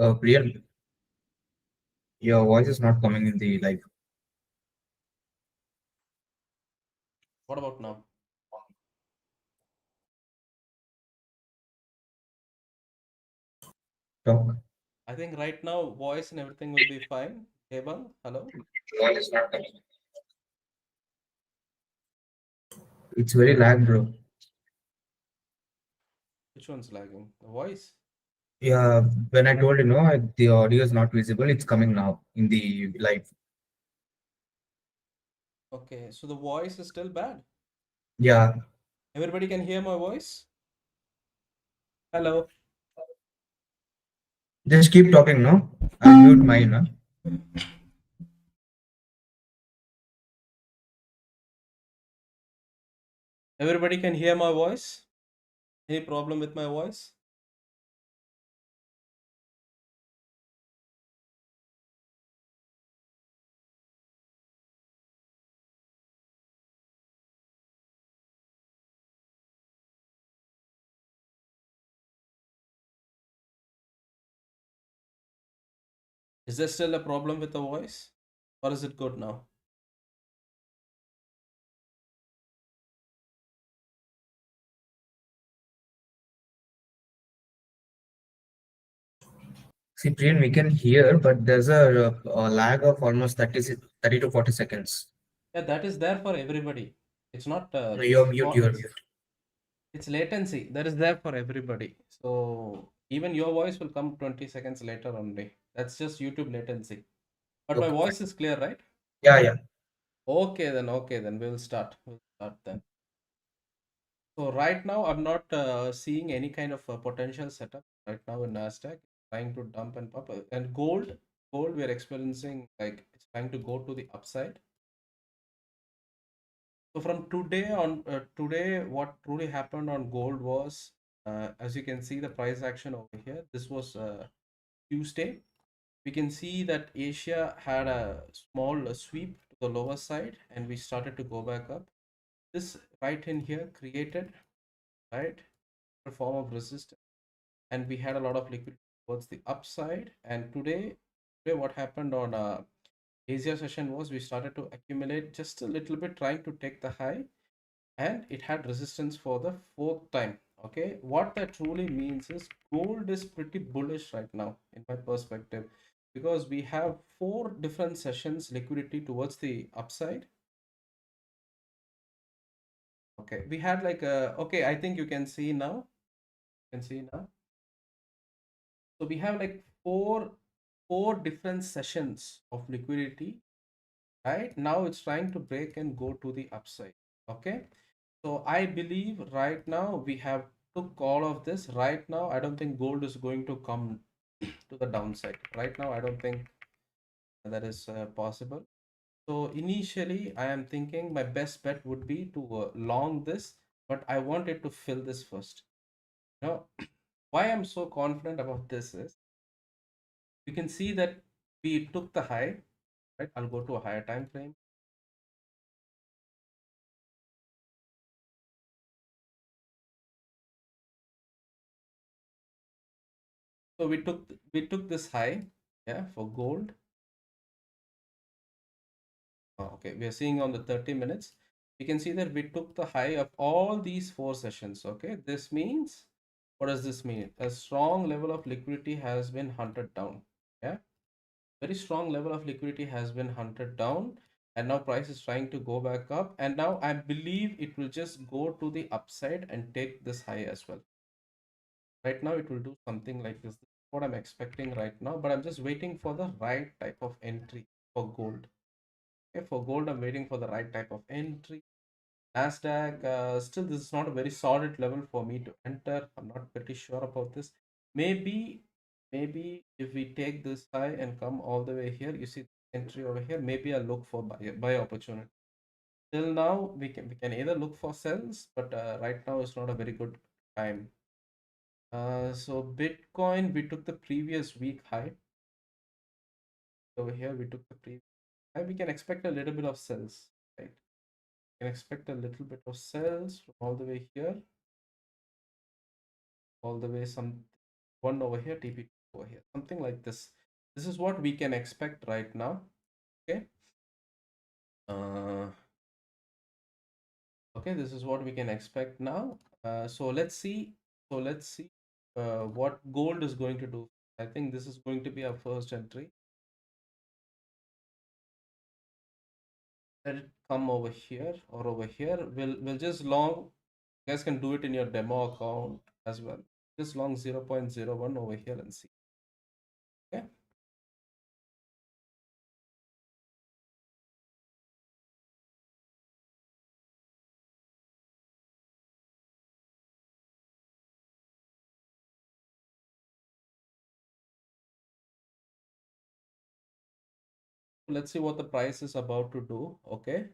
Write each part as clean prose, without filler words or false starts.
Priyan, your voice is not coming in the live. What about now? Talk. I think right now voice and everything will be fine. Hebang, hello. Voice is not coming. It's very lag, bro. Which one's lagging? The voice? Yeah, when I told the audio is not visible, it's coming now in the live. Okay, so the voice is still bad. Yeah, Everybody can hear my voice? Hello. just keep talking, no? I'll mute mine, no? Everybody can hear my voice? Any problem with my voice? Is there still a problem with the voice? Or is it good now? See, Priyan, we can hear, but there's a lag of almost 30 to 40 seconds. Yeah, that is there for everybody. It's not No, you're mute, not you're mute. it's latency. That is there for everybody. So even your voice will come 20 seconds later only. That's just YouTube latency. But my Okay, fine. voice is clear, right? Yeah, yeah. Okay, then we'll start. We'll start then. So right now, I'm not seeing any kind of potential setup right now in NASDAQ. Trying to dump and pop. And gold, we're experiencing like it's trying to go to the upside. So from today, what truly happened on gold was, as you can see, the price action over here. This was Tuesday. We can see that Asia had a small sweep to the lower side, and we started to go back up. This right in here created right a form of resistance, and we had a lot of liquidity towards the upside. And today what happened on Asia session was we started to accumulate just a little bit, trying to take the high, and it had resistance for the fourth time. Okay, what that truly means is gold is pretty bullish right now in my perspective, because we have four different sessions liquidity towards the upside. Okay, we had like a, okay, I think you can see now. You can see now. So we have like four different sessions of liquidity. Right now it's trying to break and go to the upside. Okay, so I believe right now we have took all of this. Right now I don't think gold is going to come to the downside. Right now I don't think that is possible. So initially I am thinking my best bet would be to long this, but I wanted to fill this first. Now why I'm so confident about this is you can see that we took the high, right? I'll go to a higher time frame. So we took this high, yeah, for gold. Okay, we are seeing on the 30 minutes. We can see that we took the high of all these four sessions. Okay, this means, what does this mean? A strong level of liquidity has been hunted down. Yeah, very strong level of liquidity has been hunted down. and now price is trying to go back up, and now I believe it will just go to the upside and take this high as well. Right now it will do something like this. This is what I'm expecting right now, but I'm just waiting for the right type of entry for gold. Okay, for gold I'm waiting for the right type of entry. NASDAQ, still this is not a very solid level for me to enter. I'm not pretty sure about this. Maybe if we take this high and come all the way here, you see entry over here, maybe I'll look for buy opportunity. Till now, we can either look for sells, but right now it's not a very good time. So Bitcoin, we took the previous week high. Over here, we took the previous high. We can expect a little bit of sells, right? We can expect a little bit of sells from all the way here, all the way some one over here, TP over here, something like this. This is what we can expect right now. Okay. Uh, okay, this is what we can expect now. So let's see. What gold is going to do. I think this is going to be our first entry. Let it come over here or over here. We'll just long. You guys can do it in your demo account as well. Just long 0.01 over here and see. Okay. Let's see what the price is about to do. Okay.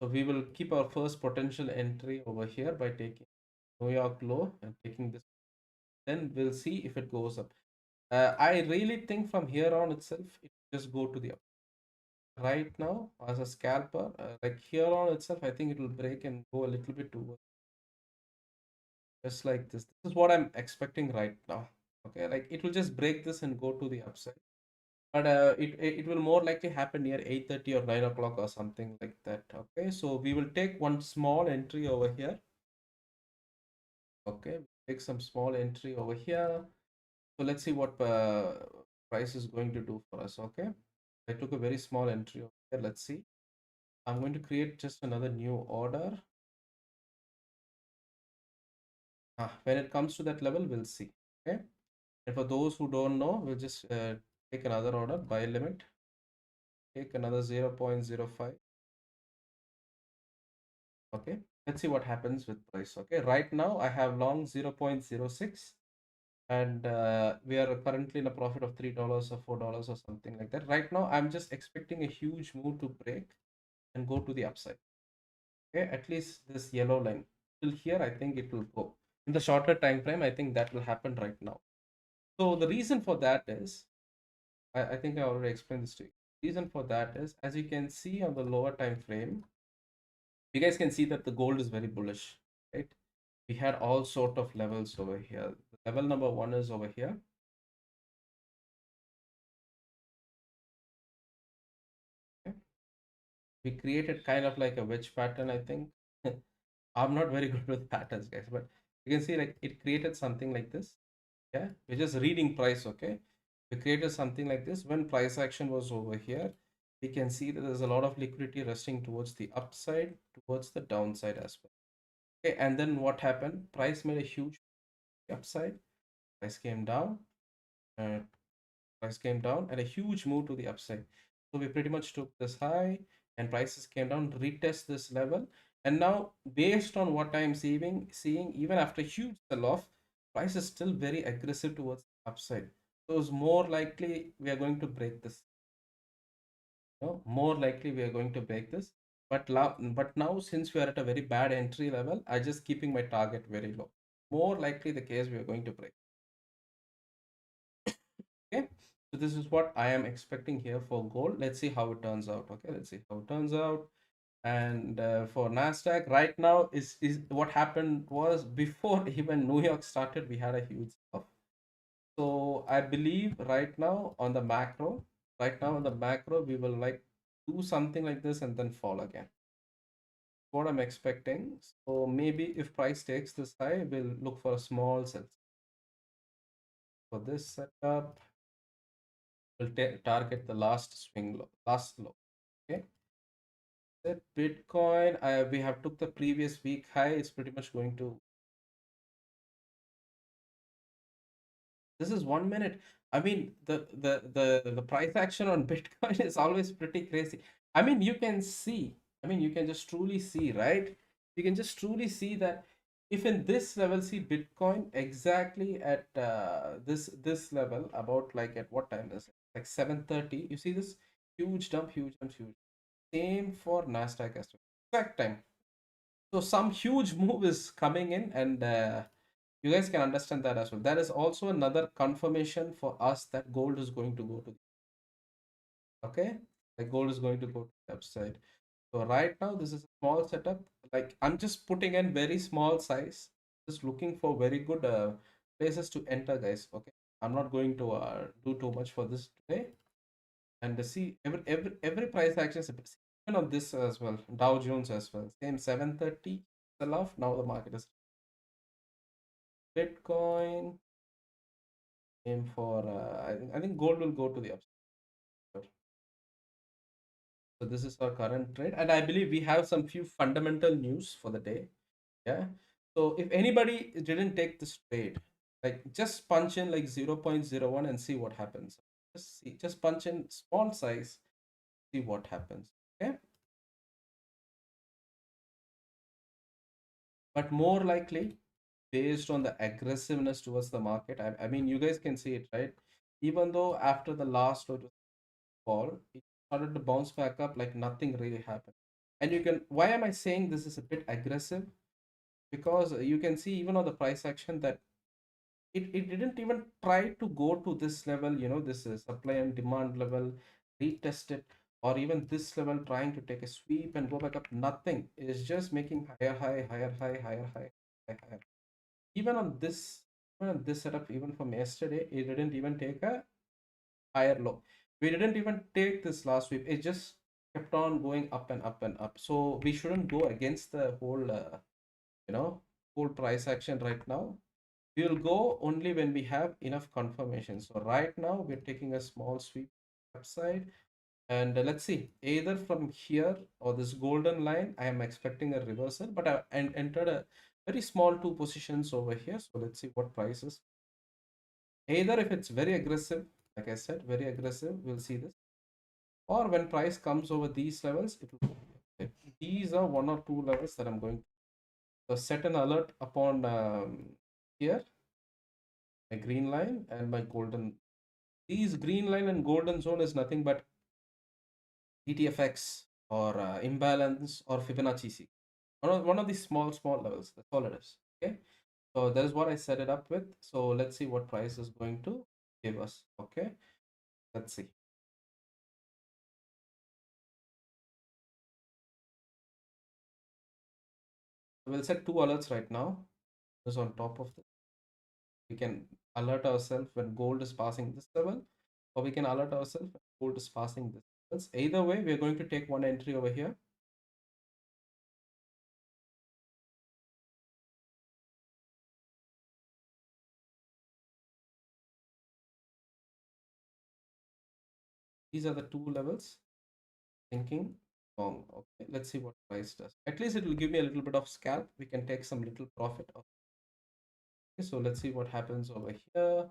So we will keep our first potential entry over here by taking New York low and taking this. Then we'll see if it goes up. I really think from here on itself, it just go to the up. Right now, as a scalper, like here on itself, I think it will break and go a little bit towards just like this. This is what I'm expecting right now. Okay, like it will just break this and go to the upside. But it will more likely happen near 8:30 or 9 o'clock or something like that. Okay, so we will take one small entry over here. Okay, take some small entry over here. So let's see what price is going to do for us. Okay, I took a very small entry over here. Let's see. I'm going to create just another new order. When it comes to that level, we'll see. Okay, and for those who don't know, we'll just take another order, buy limit, take another 0.05. Okay, let's see what happens with price. Okay, right now I have long 0.06, and we are currently in a profit of $3 or $4 or something like that. Right now I'm just expecting a huge move to break and go to the upside. Okay, at least this yellow line till here, I think it will go in the shorter time frame. I think that will happen right now. So the reason for that is, I think I already explained this to you. Reason for that is, as you can see on the lower time frame, you guys can see that the gold is very bullish, right? We had all sort of levels over here. Level number one is over here. Okay. We created kind of like a wedge pattern, I think. I'm not very good with patterns, guys, but you can see like it created something like this. Yeah, we're just reading price. Okay, we created something like this. When price action was over here, we can see that there's a lot of liquidity resting towards the upside, towards the downside as well. Okay, and then what happened? Price made a huge upside. Price came down. Uh, Price came down and a huge move to the upside. So we pretty much took this high and prices came down, retest this level. And now, based on what I'm seeing even after huge sell-off, price is still very aggressive towards the upside. So it's more likely we are going to break this. More likely we are going to break this. But now, since we are at a very bad entry level, I just keeping my target very low. More likely the case we are going to break. Okay, so this is what I am expecting here for gold. Let's see how it turns out. Okay, let's see how it turns out. And for NASDAQ right now, is what happened was, before even New York started, we had a huge stuff. So I believe right now on the macro, we will like do something like this and then fall again. What I'm expecting. So maybe if price takes this high, we'll look for a small sell. For this setup, we'll target the last swing low, last low. Okay, That Bitcoin, we have took the previous week high. It's pretty much going to. This is 1 minute. I mean, the price action on Bitcoin is always pretty crazy. I mean, you can see. I mean, you can just truly see, right? You can just truly see that if in this level, see Bitcoin exactly at this level, about like at what time is it? Like 7:30. You see this huge dump, huge dump, huge. Same for NASDAQ as well. Exact time. So some huge move is coming in, and you guys can understand that as well. That is also another confirmation for us that gold is going to go to okay, like gold is going to go to the upside. So right now this is a small setup. Like I'm just putting in very small size, just looking for very good places to enter, guys. Okay, I'm not going to do too much for this today. And see every price action is even on this as well. Dow Jones as well. Same 7:30 sell off. Now the market is Bitcoin. Aim for I think gold will go to the upside. So this is our current trade, and I believe we have some few fundamental news for the day. Yeah. So if anybody didn't take this trade, like just punch in like 0.01 and see what happens. Just punch in small size, see what happens. Okay. But more likely, based on the aggressiveness towards the market, I mean, you guys can see it, right? Even though after the last fall, it started to bounce back up like nothing really happened. And you can, why am I saying this is a bit aggressive? Because you can see even on the price action that it didn't even try to go to this level, this is supply and demand level, retest it, or even this level trying to take a sweep and go back up. Nothing. It is just making higher high, higher high, higher high, higher. Even on this, even on this setup, even from yesterday, it didn't even take a higher low. We didn't even take this last sweep. It just kept on going up and up and up. So we shouldn't go against the whole, you know, whole price action right now. We will go only when we have enough confirmation. So right now we're taking a small sweep upside, and let's see, either from here or this golden line, I am expecting a reversal, but I entered a very small two positions over here. So let's see what prices. Either if it's very aggressive, like I said, very aggressive, we'll see this, or when price comes over these levels, it will. These are one or two levels that I'm going to set an alert upon here, my green line and my golden. These green line and golden zone is nothing but ETFX or imbalance or Fibonacci sequence. One of these small levels. That's all it is. Okay. So that is what I set it up with. So let's see what price is going to give us. Okay. Let's see. We'll set two alerts right now. This on top of this. We can alert ourselves when gold is passing this level, or we can alert ourselves when gold is passing this levels. Either way, we're going to take one entry over here. These are the two levels. Thinking long. Okay, let's see what price does. At least it will give me a little bit of scalp. We can take some little profit. Okay, so let's see what happens over here.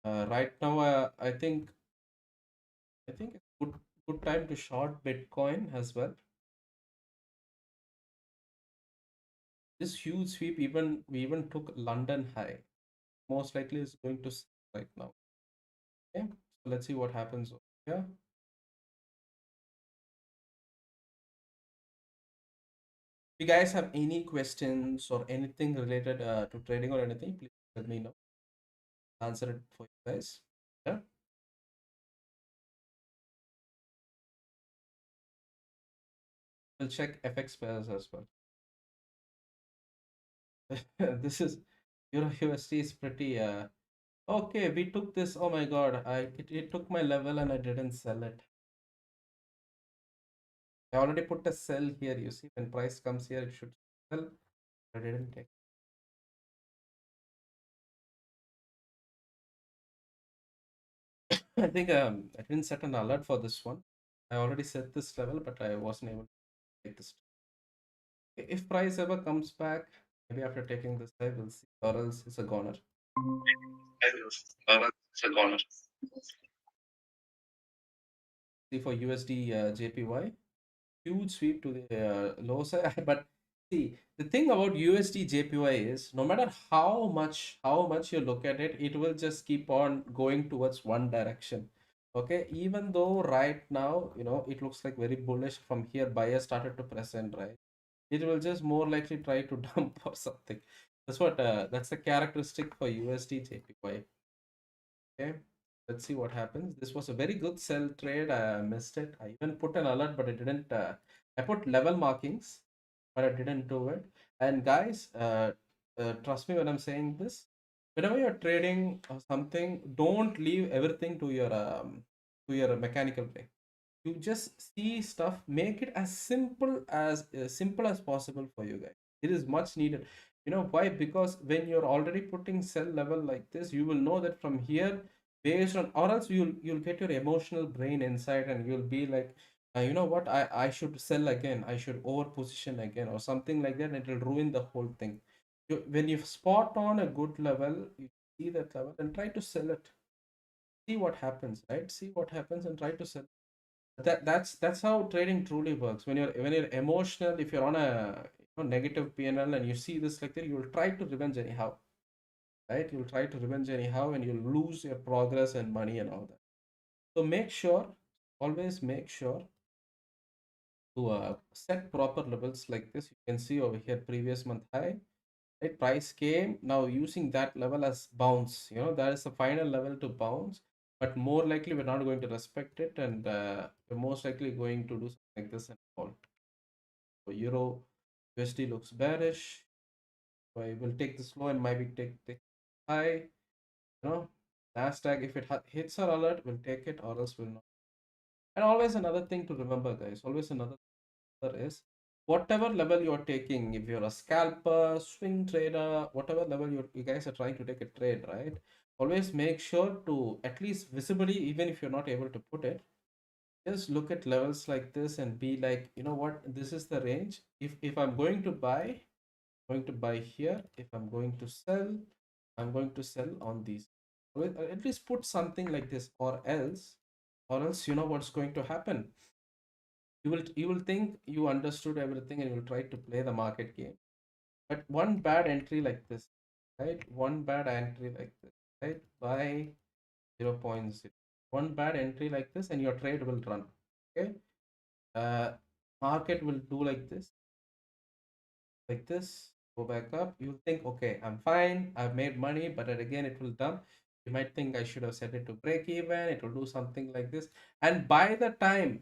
Right now, I think it's good time to short Bitcoin as well. This huge sweep, even we even took London high. Most likely is going to right now. Okay, so let's see what happens over here. If you guys have any questions or anything related to trading or anything, please let me know. Answer it for you guys. Yeah. We'll check FX pairs as well. This is Euro USD is pretty okay. We took this. Oh my god, it took my level and I didn't sell it. I already put a sell here. You see, when price comes here, it should sell. I didn't take. I think I didn't set an alert for this one. I already set this level, but I wasn't able to take this. If price ever comes back, maybe after taking this I will see, or else it's a goner. See for USD JPY, huge sweep to the low side. But see, the thing about USD JPY is no matter how much you look at it, it will just keep on going towards one direction. Okay, even though right now it looks like very bullish from here, buyers started to present, right? It will just more likely try to dump or something. That's the characteristic for USD JPY. Okay, let's see what happens. This was a very good sell trade. I missed it. I even put an alert, but I didn't. I put level markings, but I didn't do it. And guys, trust me when I'm saying this. Whenever you're trading or something, don't leave everything to your mechanical brain. You just see stuff, make it as simple as possible for you guys. It is much needed. You know why? Because when you're already putting sell level like this, you will know that from here, based on, or else you'll get your emotional brain inside and you'll be like, you know what, I should sell again, I should over position again or something like that, and it will ruin the whole thing. When you spot on a good level, you see that level and try to sell it. See what happens, right? See what happens and try to sell. That's how trading truly works. When you're emotional, if you're on a negative PNL and you see this like that, you'll try to revenge anyhow, right? You'll try to revenge anyhow, and you'll lose your progress and money and all that. So make sure, always make sure to set proper levels like this. You can see over here previous month high, right? Price came, now using that level as bounce. That is the final level to bounce, but more likely we're not going to respect it, and we're most likely going to do something like this and fall. So Euro USD looks bearish. So I will take this low and maybe take high. NASDAQ, if it hits our alert, we'll take it, or else we'll not. And always another thing to remember, guys. Always another is whatever level you're taking. If you're a scalper, swing trader, whatever level you guys are trying to take a trade, right? Always make sure to at least visibly, even if you're not able to put it, just look at levels like this and be like, you know what, this is the range. If I'm going to buy, going to buy here. If I'm going to sell, I'm going to sell on these. At least put something like this, or else you know what's going to happen. You will think you understood everything and you'll try to play the market game. But one bad entry like this, right? One bad entry like this, right? By 0.0. One bad entry like this and your trade will run. Okay. Uh, Market will do like this, go back up. You'll think, okay, I'm fine, I've made money, but then again it will dump. You might think I should have set it to break even, it will do something like this. And by the time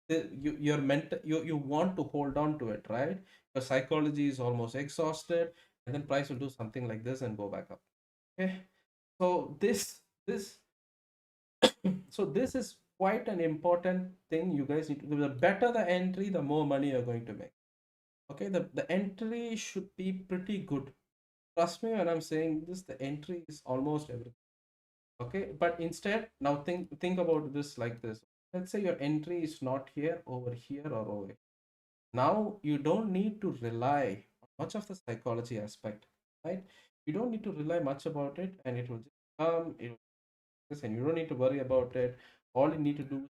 you're meant, you want to hold on to it, right? Your psychology is almost exhausted, and then price will do something like this and go back up. Okay, so this so this is quite an important thing. You guys need to do. The better the entry, the more money you're going to make. Okay, the entry should be pretty good. Trust me when I'm saying this, the entry is almost everything. Okay, but instead, now think about this like this. Let's say your entry is not here, over here, or over here. Now you don't need to rely on much of the psychology aspect, right? You don't need to rely much about it, and it will just come. And you don't need to worry about it. All you need to do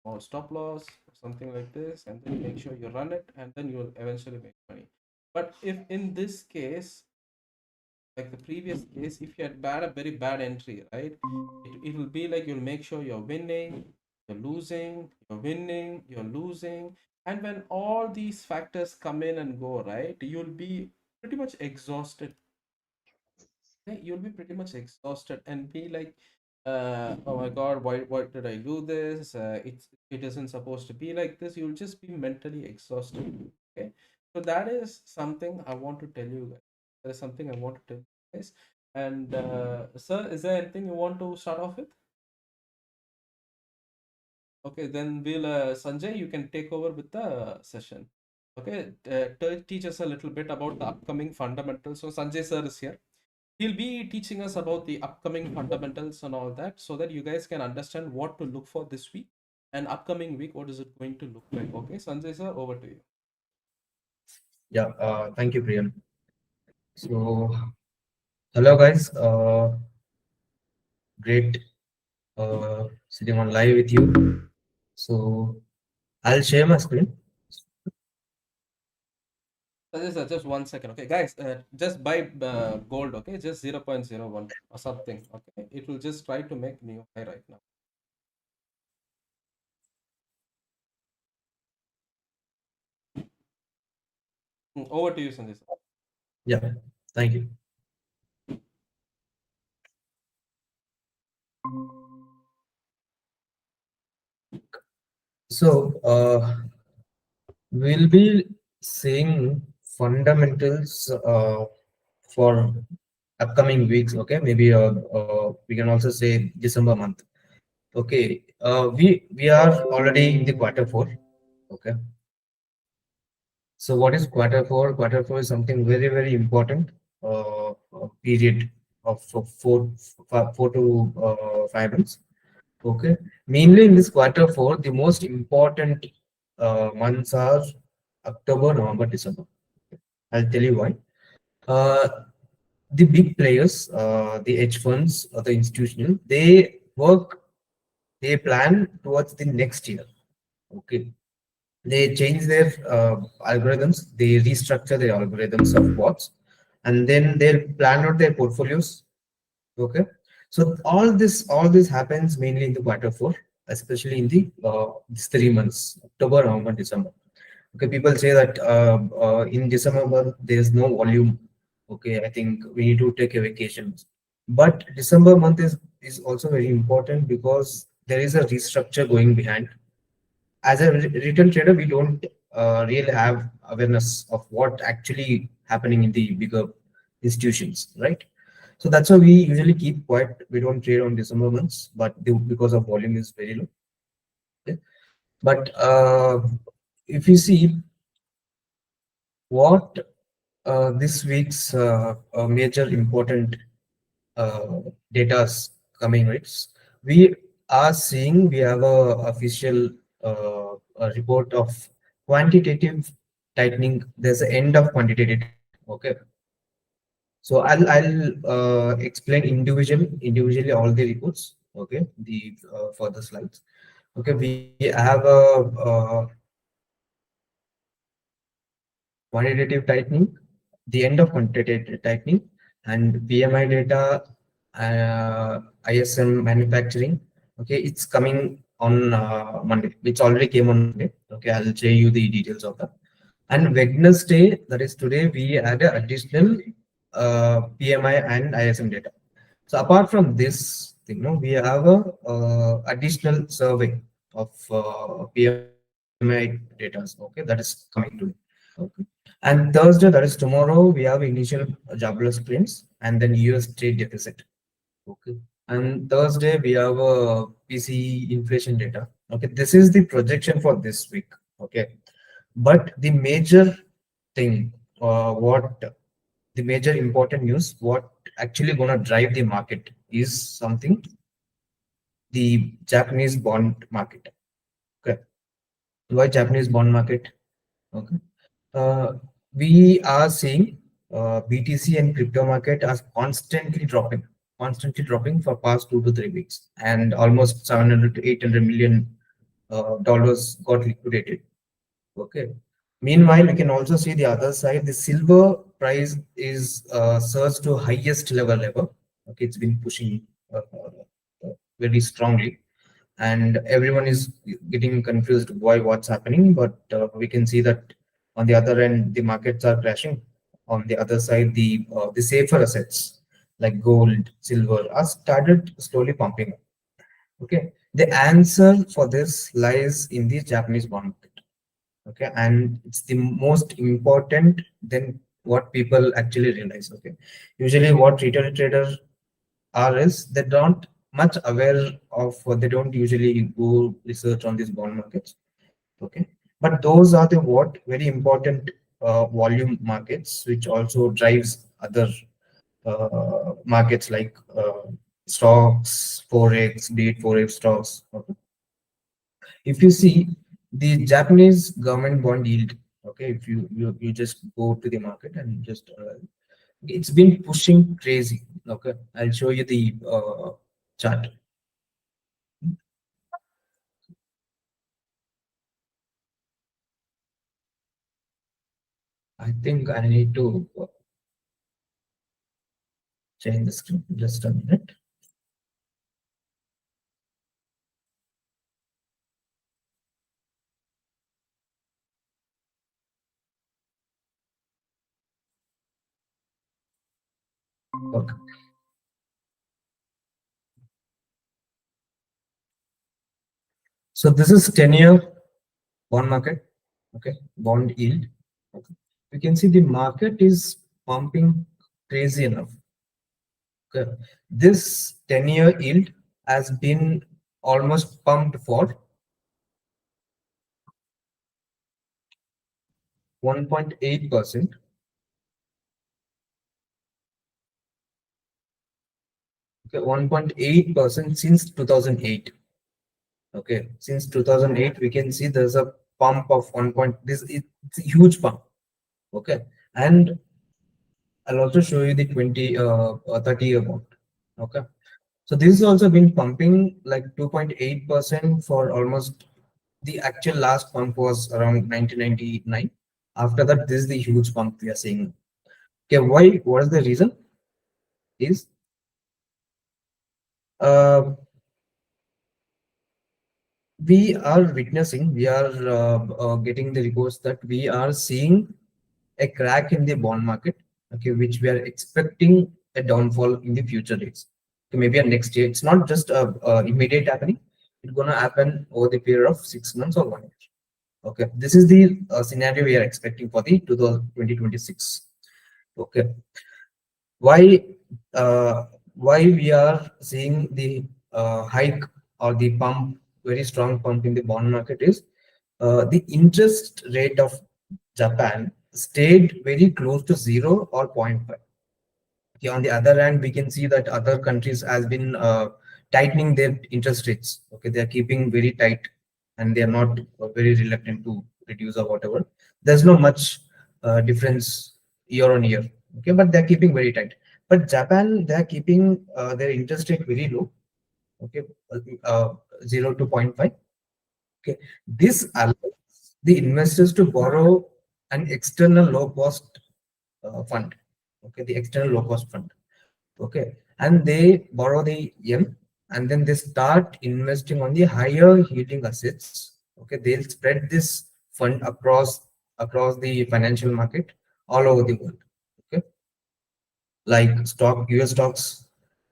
or stop loss or something like this, and then make sure you run it, and then you'll eventually make money. But if in this case, like the previous case, if you had a very bad entry, right, it will be like you'll make sure you're winning, you're losing, you're winning, you're losing. And when all these factors come in and go, right, you'll be pretty much exhausted. Okay? You'll be pretty much exhausted and be like, oh my god, why did I do this? It isn't supposed to be like this. You'll just be mentally exhausted. Okay, so that is something I want to tell you guys. That is something I want to tell you guys. And sir, is there anything you want to start off with? Okay, then we'll Sanjay, you can take over with the session. Okay, teach us a little bit about the upcoming fundamentals. So Sanjay sir is here. He'll be teaching us about the upcoming fundamentals and all that, so that you guys can understand what to look for this week and upcoming week, what is it going to look like? Okay, Sanjay sir, over to you. Yeah, thank you, Priyan. So, hello guys. Great sitting on live with you. So, I'll share my screen. Sanjay sir, just 1 second. Okay, guys, just buy gold. Okay, just 0.01 or something. Okay, it will just try to make new high right now. Over to you, Sanjay sir. Yeah, thank you. So, we'll be seeing fundamentals for upcoming weeks. Okay, maybe we can also say December month. Okay, we are already in the quarter four. Okay, so what is quarter four? Quarter four is something very important period of 4 to 5 months. Okay, mainly in this quarter four, the most important months are October, November, December. I'll tell you why. Uh, the big players, the hedge funds or the institutional, they plan towards the next year. Okay, they change their algorithms, they restructure their algorithms of bots, and then they plan out their portfolios. Okay, so all this happens mainly in the quarter four, especially in the these 3 months, October, November, December. Okay, people say that in December there's no volume. Okay, I think we need to take a vacation. But December month is also very important because there is a restructure going behind. As a retail trader, we don't really have awareness of what actually happening in the bigger institutions, right? So that's why we usually keep quiet. We don't trade on December months, but because of volume is very low. Okay? But if you see what this week's major important uh, data's coming, right? We are seeing we have a official a report of quantitative tightening. There's an end of quantitative. Okay, so I'll explain individually all the reports. Okay, the further slides. Okay, we have quantitative tightening, the end of quantitative tightening, and PMI data, ISM manufacturing. Okay, it's coming on Monday. It's already came on Monday. Okay, I'll show you the details of that. And Wednesday, that is today, we had an additional PMI and ISM data. So apart from this thing, no, we have a additional survey of PMI data. Okay, that is coming today. Okay. And Thursday, that is tomorrow, we have initial jobless claims and then US trade deficit. Okay. And Thursday, we have PCE inflation data. Okay. This is the projection for this week. Okay. But the major thing, what the major important news, what actually going to drive the market is something the Japanese bond market. Okay. Why Japanese bond market? Okay. uh, we are seeing BTC and crypto market are constantly dropping for past 2 to 3 weeks, and almost 700 to 800 million dollars got liquidated. Okay. Meanwhile, we can also see the other side. The silver price is surged to highest level ever. Okay, it's been pushing very strongly, and everyone is getting confused why what's happening. But we can see that on the other end, the markets are crashing. On the other side, the safer assets like gold, silver are started slowly pumping up. Okay, the answer for this lies in the Japanese bond market. Okay, and it's the most important than what people actually realize. Okay, usually what retail traders are is they don't much aware of, they don't usually go research on these bond markets. Okay, but those are the what very important volume markets which also drives other markets like stocks, forex, be it forex stocks. Okay. If you see the Japanese government bond yield, okay, if you just go to the market and just it's been pushing crazy. Okay, I'll show you the chart. I think I need to change the screen. Just a minute. Okay. So this is 10-year bond market. Okay, bond yield. Okay. You can see the market is pumping crazy enough. Okay. This 10-year yield has been almost pumped for 1.8%. Okay, 1.8% since 2008. Okay, since 2008, we can see there's a pump of 1 point. It's a huge pump. Okay, and I'll also show you the 30-year bond. Okay, so this has also been pumping like 2.8% for almost the actual last pump was around 1999. After that, this is the huge pump we are seeing. Okay, why? What is the reason? Is uh, we are getting the reports that we are seeing a crack in the bond market, okay, which we are expecting a downfall in the future days. Okay, maybe a next year. It's not just immediate happening. It's gonna happen over the period of 6 months or 1 year. Okay, this is the scenario we are expecting for the 2026. Okay, why why we are seeing the hike or the pump, very strong pump in the bond market is the interest rate of Japan stayed very close to 0 or zero point 0.5. Okay, on the other hand, we can see that other countries has been tightening their interest rates. Okay, they are keeping very tight and they are not very reluctant to reduce or whatever. There's no much difference year on year. Okay, but they're keeping very tight. But Japan, they are keeping their interest rate very low. Okay, uh, 0 to zero point 0.5. Okay, this allows the investors to borrow an external low cost fund. Okay, the external low cost fund. Okay, and they borrow the yen and then they start investing on the higher yielding assets. Okay, they'll spread this fund across the financial market all over the world. Okay, like US stocks,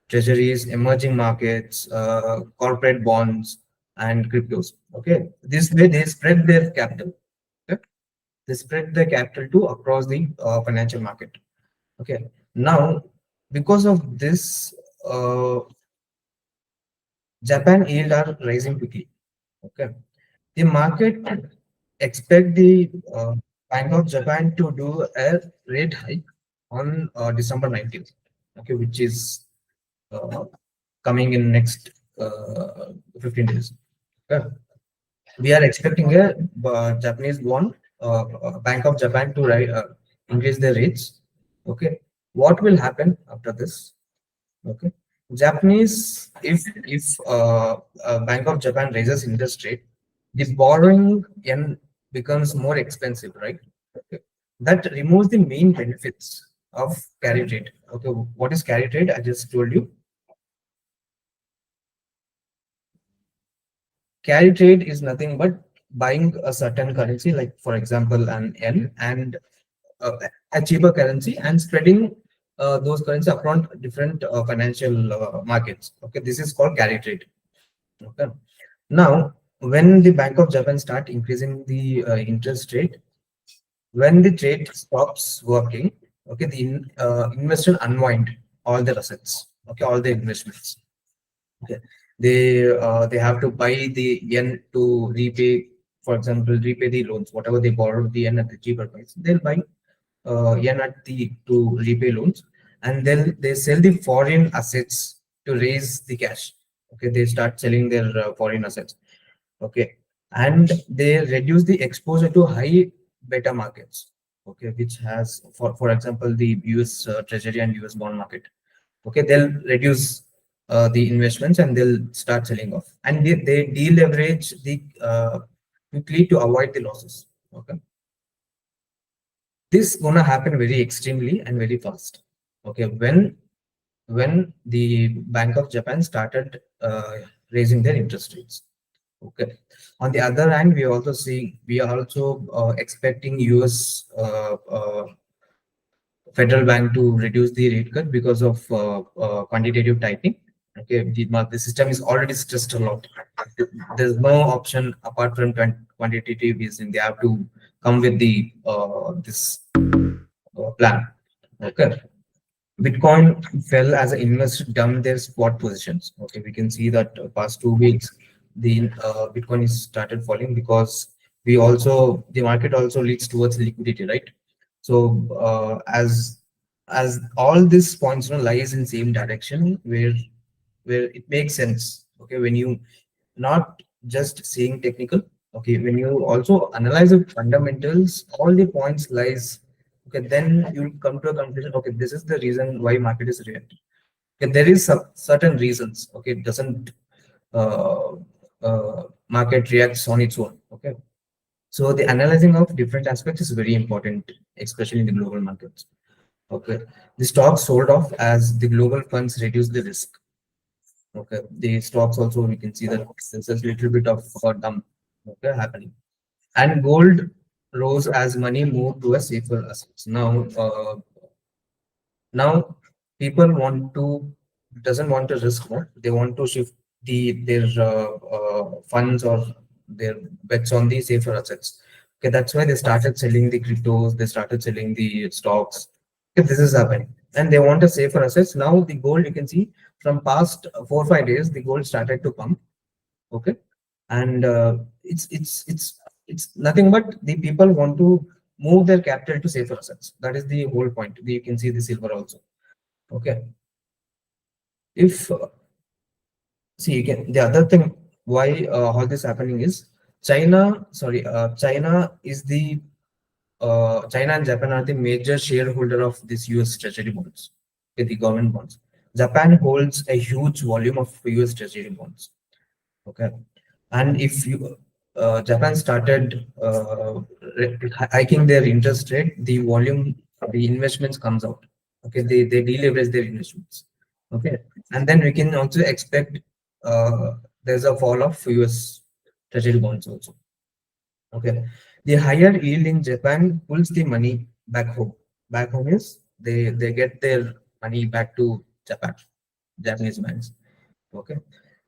treasuries, emerging markets, corporate bonds, and cryptos. Okay, this way they spread their capital. Okay, they spread their capital to across the financial market. Okay, now because of this, Japan yield are rising quickly. Okay, the market expect the Bank of Japan to do a rate hike on December 19th. Okay, which is uh, coming in next 15 days. Okay. We are expecting a Japanese won, Bank of Japan to increase their rates. Okay, what will happen after this? Okay, Japanese, if Bank of Japan raises interest rate, the borrowing yen becomes more expensive, right? Okay. That removes the main benefits of carry trade. Okay, what is carry trade? I just told you. Carry trade is nothing but buying a certain currency, like for example, an yen, and uh, a cheaper currency, and spreading those currency upon different financial markets. Okay, this is called carry trade. Okay. Now, when the Bank of Japan start increasing the interest rate, when the trade stops working, okay, the investor unwind all their assets, okay, all the investments. Okay, they have to buy the yen to repay, for example, repay the loans, whatever they borrowed the yen at the cheaper price. They'll buy yen at the to repay loans, and then they sell the foreign assets to raise the cash. Okay, they start selling their foreign assets. Okay, and they reduce the exposure to high beta markets. Okay, which has, for example, the US Treasury and US bond market. Okay, they'll reduce the investments and they'll start selling off, and they deleverage the quickly to avoid the losses. Okay, this gonna happen very extremely and very fast. Okay, when the Bank of Japan started raising their interest rates. Okay. On the other hand, we are also expecting US Federal Bank to reduce the rate cut because of quantitative tightening. Okay, the system is already stressed a lot. There's no option apart from quantitative easing. They have to come with the this plan. Okay. Bitcoin fell as investors dumped their spot positions. Okay, we can see that past 2 weeks, the Bitcoin is started falling because the market also leads towards liquidity, right? So as all these points, lies in same direction where it makes sense. Okay, when you not just seeing technical. Okay, when you also analyze the fundamentals, all the points lies. Okay, then you'll come to a conclusion. Okay, this is the reason why market is reacting. Okay, there is some certain reasons. Okay, it doesn't uh, market reacts on its own. Okay, so the analyzing of different aspects is very important, especially in the global markets. Okay, the stocks sold off as the global funds reduce the risk. Okay, the stocks also we can see that there's a little bit of dump, okay, happening, and gold rose as money moved to a safer assets. Now people want to doesn't want to risk more. They want to shift their funds or their bets on the safer assets. Okay, that's why they started selling the cryptos. They started selling the stocks. Okay, this is happening, and they want a safer assets. Now the gold, you can see from past 4 5 days, the gold started to pump. Okay, and it's nothing but the people want to move their capital to safer assets. That is the whole point. You can see the silver also. Okay, if see again the other thing why all this happening is China is the China and Japan are the major shareholder of this US Treasury bonds, okay, the government bonds. Japan holds a huge volume of US Treasury bonds. Okay, and if you Japan started hiking their interest rate, the volume, the investments comes out. Okay, they deleverage their investments. Okay, and then we can also expect there's a fall of US treasury bonds also. Okay, the higher yield in Japan pulls the money back home. Back home is they get their money back to Japan, Japanese banks. Okay,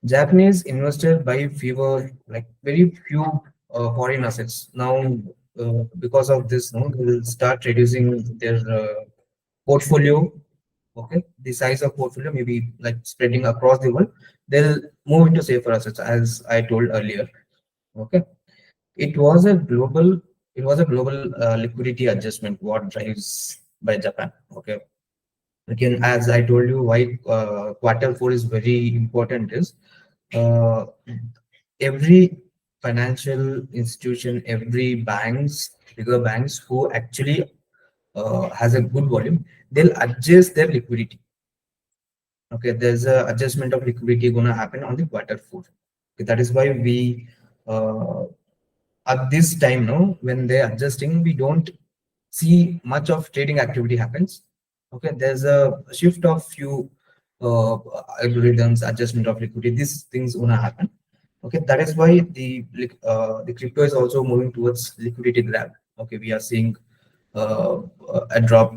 Japanese investors buy fewer, like very few foreign assets now. Because of this, no, they will start reducing their portfolio. Okay, the size of portfolio maybe like spreading across the world. They'll move into safer assets, as I told earlier. Okay, it was a global, liquidity adjustment. What drives by Japan? Okay, again, as I told you, why quarter 4 is very important is uh, every financial institution, every bigger banks who actually has a good volume, they'll adjust their liquidity. Okay, there's a adjustment of liquidity gonna happen on the quarter 4. Okay, that is why we at this time, no, when they're adjusting, we don't see much of trading activity happens. Okay, there's a shift of few algorithms, adjustment of liquidity. These things gonna happen. Okay, that is why the crypto is also moving towards liquidity grab. Okay, we are seeing a drop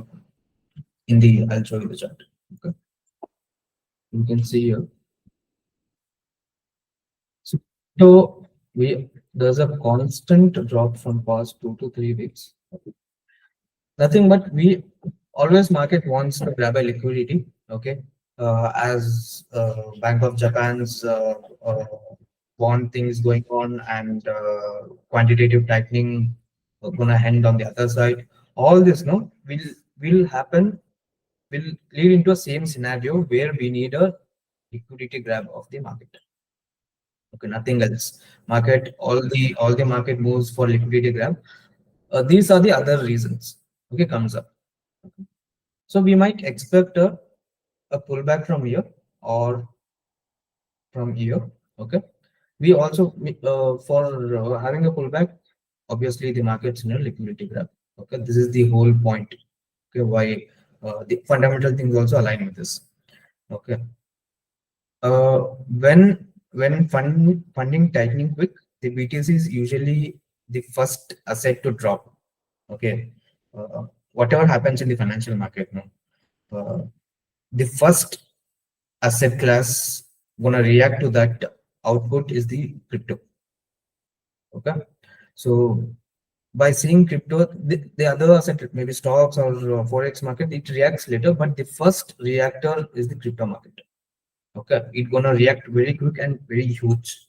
in the. I'll show you the chart. Okay, you can see here. So we there's a constant drop from past 2 to 3 weeks. Nothing but we always market wants to grab a liquidity. Okay, as Bank of Japan's bond things going on, and quantitative tightening gonna end on the other side. All this, no, will happen, will lead into a same scenario where we need a liquidity grab of the market. Okay, nothing else. Market, all the market moves for liquidity grab. These are the other reasons. Okay, comes up. So we might expect a pullback from here or from here. Okay, we also for having a pullback, obviously the market's in a liquidity grab. Okay, this is the whole point. Okay, why the fundamental things also align with this. Okay, uh, when funding tightening quick, the BTC is usually the first asset to drop. Okay, whatever happens in the financial market now, the first asset class gonna react to that output is the crypto. Okay, so by seeing crypto, the other asset, maybe stocks or forex market, it reacts later, but the first reactor is the crypto market. Okay, it gonna react very quick and very huge.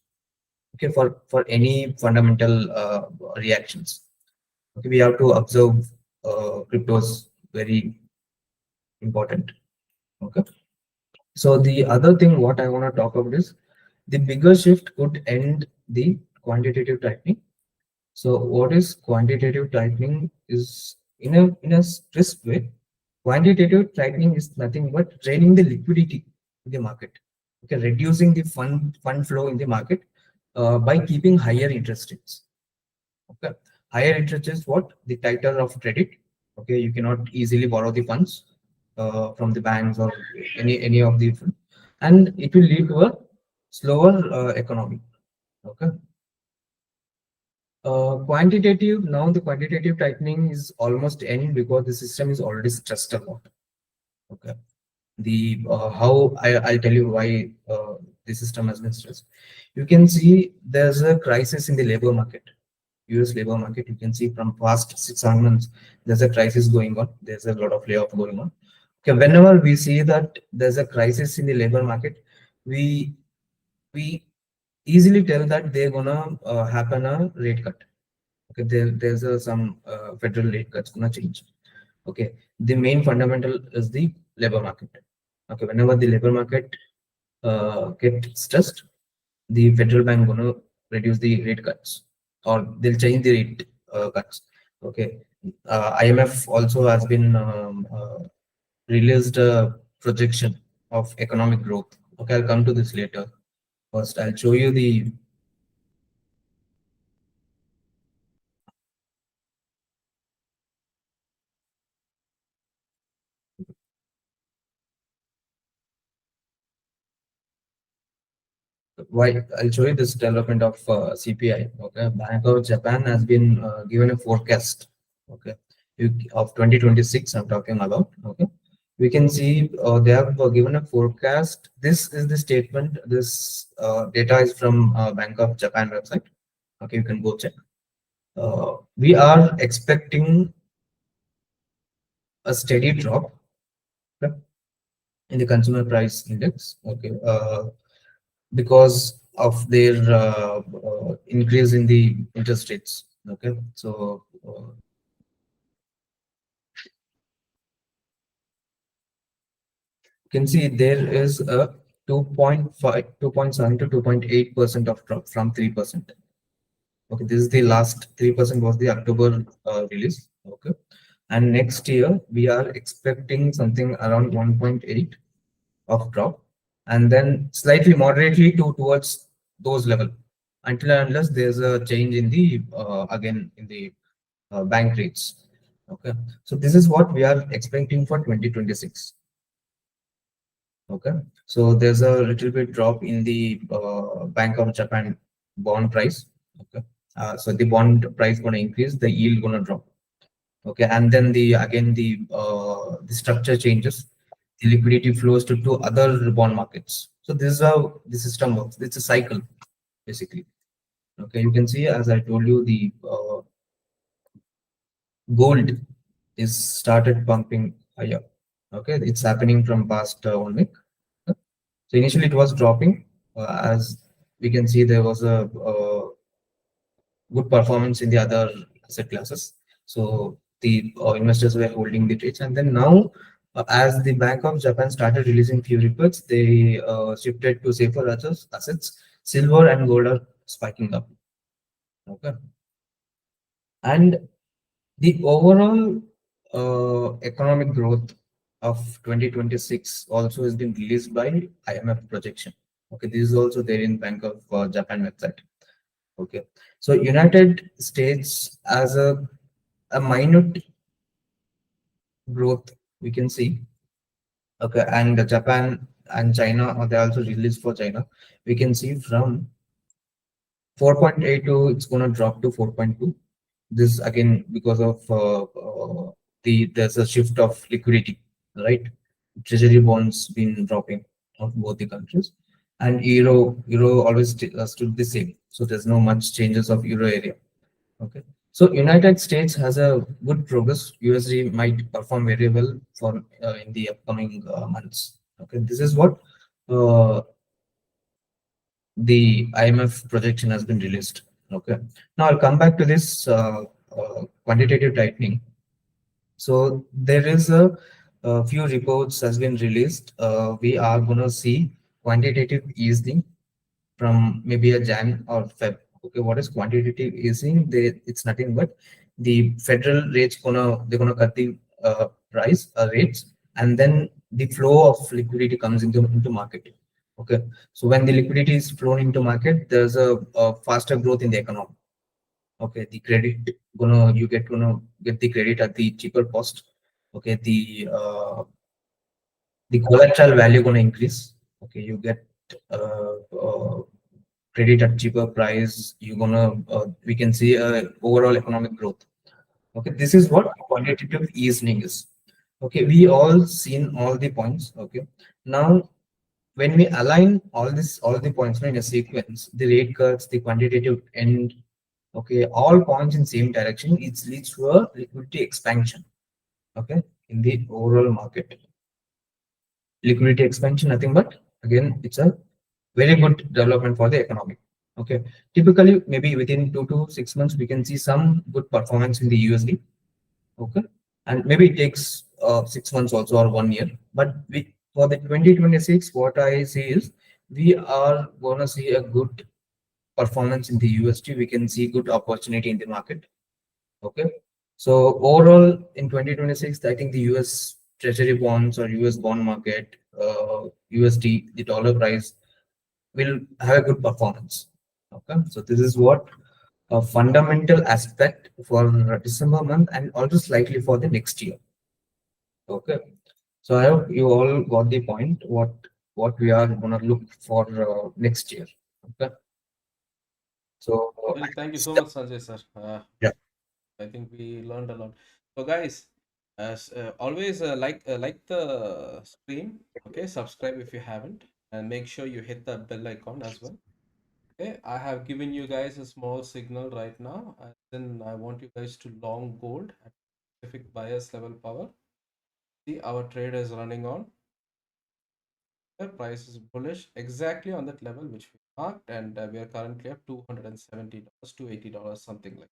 Okay, for any fundamental reactions. Okay, we have to observe cryptos, very important. Okay, so the other thing what I want to talk about is the bigger shift could end the quantitative tightening. So what is quantitative tightening is in a crisp way. Quantitative tightening is nothing but draining the liquidity in the market. Okay, reducing the fund flow in the market by keeping higher interest rates. Okay, higher interest is what? The tighter of credit. Okay, you cannot easily borrow the funds from the banks or any of the, and it will lead to a slower economy. Okay, quantitative, now the quantitative tightening is almost end because the system is already stressed a lot. Okay, the how I'll tell you why the system has been stressed. You can see there's a crisis in the labor market, US labor market. You can see from past 6 months, there's a crisis going on. There's a lot of layoff going on. Okay, whenever we see that there's a crisis in the labor market, we easily tell that they're gonna happen a rate cut. Okay, there's some federal rate cuts gonna change. Okay, the main fundamental is the labor market. Okay, whenever the labor market get stressed, the federal bank gonna reduce the rate cuts or they'll change the rate cuts. Okay, IMF also has been released a projection of economic growth. Okay, I'll come to this later. First, I'll show you the why. I'll show you this development of CPI. Okay, Bank of Japan has been given a forecast. Okay, of 2026. I'm talking about. Okay, we can see they have given a forecast. This is the statement. This data is from Bank of Japan website. Okay, you can go check. We are expecting a steady drop, okay, in the consumer price index. Okay, because of their increase in the interest rates. Okay, so you can see there is a 2.5, 2.7 to 2.8% of drop from 3%. Okay, this is the last 3% was the October release. Okay, and next year we are expecting something around 1.8 of drop, and then slightly moderately towards those level until and unless there's a change in the again in the bank rates. Okay, so this is what we are expecting for 2026. Okay, so there's a little bit drop in the Bank of Japan bond price. Okay, so the bond price going to increase, the yield going to drop. Okay, and then the structure changes, the liquidity flows to other bond markets. So this is how the system works. It's a cycle basically. Okay, you can see, as I told you, the gold is started pumping higher. Okay, it's happening from past 1 week. So initially it was dropping. As we can see, there was a good performance in the other asset classes. So the investors were holding the trades, and then now, as the Bank of Japan started releasing few reports, they shifted to safer assets silver and gold are spiking up. Okay, and the overall economic growth of 2026 also has been released by IMF projection. Okay, this is also there in Bank of Japan website. Okay, so United States as a minute growth we can see. Okay, and Japan and China, they also released for China. We can see from 4.8 to it's gonna drop to 4.2. This again because of there's a shift of liquidity, right? Treasury bonds been dropping of both the countries, and euro always stood the same. So there's no much changes of euro area. Okay. So United States has a good progress. USD might perform very well for in the upcoming months. Okay. This is what uh, the IMF projection has been released. Okay. Now I'll come back to this quantitative tightening. So there is a few reports has been released. We are gonna see quantitative easing from maybe a Jan or Feb. Okay, what is quantitative easing? It's nothing but the federal rates they're gonna cut the price rates, and then the flow of liquidity comes into market. Okay, so when the liquidity is flown into market, there's a faster growth in the economy. Okay, the credit gonna get the credit at the cheaper cost. Okay, the collateral value gonna increase. Okay, you get uh, uh, credit at cheaper price. You're gonna we can see overall economic growth. Okay, this is what quantitative easing is. Okay, we all seen all the points. Okay, now when we align all the points in a sequence, the rate cuts, the quantitative end, okay, all points in same direction, it leads to a liquidity expansion. Okay, in the overall market, liquidity expansion, nothing but again, it's a very good development for the economy. Okay, typically maybe within 2 to 6 months, we can see some good performance in the USD. Okay, and maybe it takes 6 months also or 1 year. But for the 2026, what I see is we are gonna see a good performance in the USD. We can see good opportunity in the market. Okay, so overall in 2026, I think the US Treasury bonds or US bond market, USD, the dollar price will have a good performance. Okay, so this is what a fundamental aspect for December month and also slightly for the next year. Okay, so I hope you all got the point. What we are gonna look for next year. Okay, so Well, thank you so much, Sanjay sir. yeah, I think we learned a lot. So, guys, as always, like the stream. Okay, subscribe if you haven't, and make sure you hit the bell icon as well. Okay, I have given you guys a small signal right now, and then I want you guys to long gold at specific bias level power. See, our trade is running on. The price is bullish exactly on that level which we marked, and we are currently at $270 to $80, something like.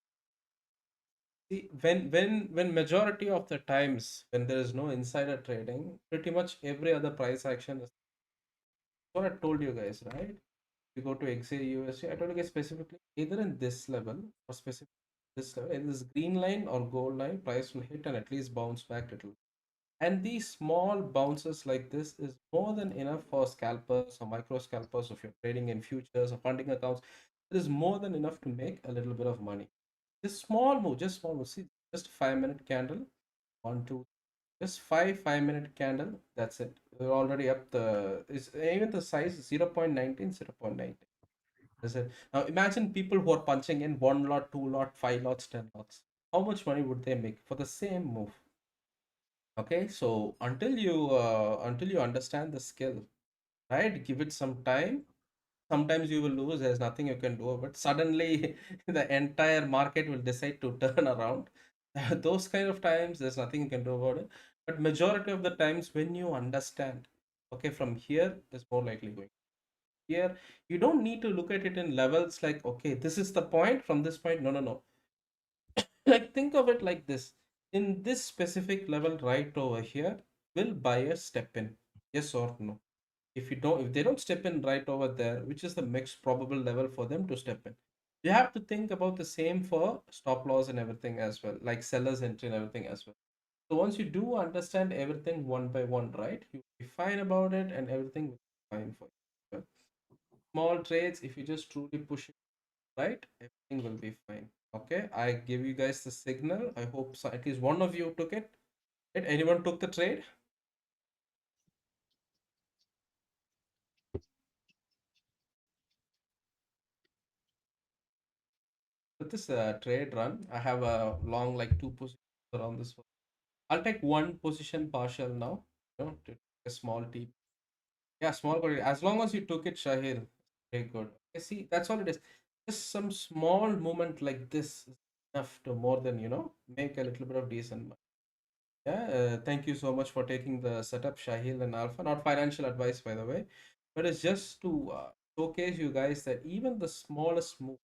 See, when majority of the times when there is no insider trading, pretty much every other price action is what I told you guys, right? You go to XAUUSD, I told you guys specifically either in this level or specific this level, in this green line or gold line, price will hit and at least bounce back little. And these small bounces like this is more than enough for scalpers or micro scalpers if you're trading in futures or funding accounts. It is more than enough to make a little bit of money. Just small move, just small move. See, just 5 minute candle. One, two, just 5 minute candle. That's it. We're already up the is even the size 0.19, 0.19. That's it. Now imagine people who are punching in 1 lot, 2 lot, 5 lots, 10 lots. How much money would they make for the same move? Okay, so until you understand the skill, right? Give it some time. Sometimes you will lose. There's nothing you can do. But suddenly, the entire market will decide to turn around. Those kind of times, there's nothing you can do about it. But majority of the times, when you understand, okay, from here is more likely going here. You don't need to look at it in levels like, okay, this is the point. From this point, no, no, no. Like think of it like this. In this specific level right over here, will buyers step in? Yes or no? If they don't step in right over there, which is the next probable level for them to step in, you have to think about the same for stop loss and everything as well, like sellers entry and everything as well. So once you do understand everything one by one, right, you'll be fine about it and everything will be fine for you. Small trades, if you just truly push it right, everything will be fine. Okay, I give you guys the signal. I hope so, at least one of you took it. Right? Anyone took the trade? With this trade run, I have a long like two positions around this one. I'll take one position partial now. To take a small T. Yeah, small quantity. As long as you took it, Shahir, very good. Okay, see, that's all it is. Just some small movement like this is enough to more than make a little bit of decent money. Yeah, thank you so much for taking the setup, Shahil and Alpha. Not financial advice, by the way, but it's just to showcase you guys that even the smallest move,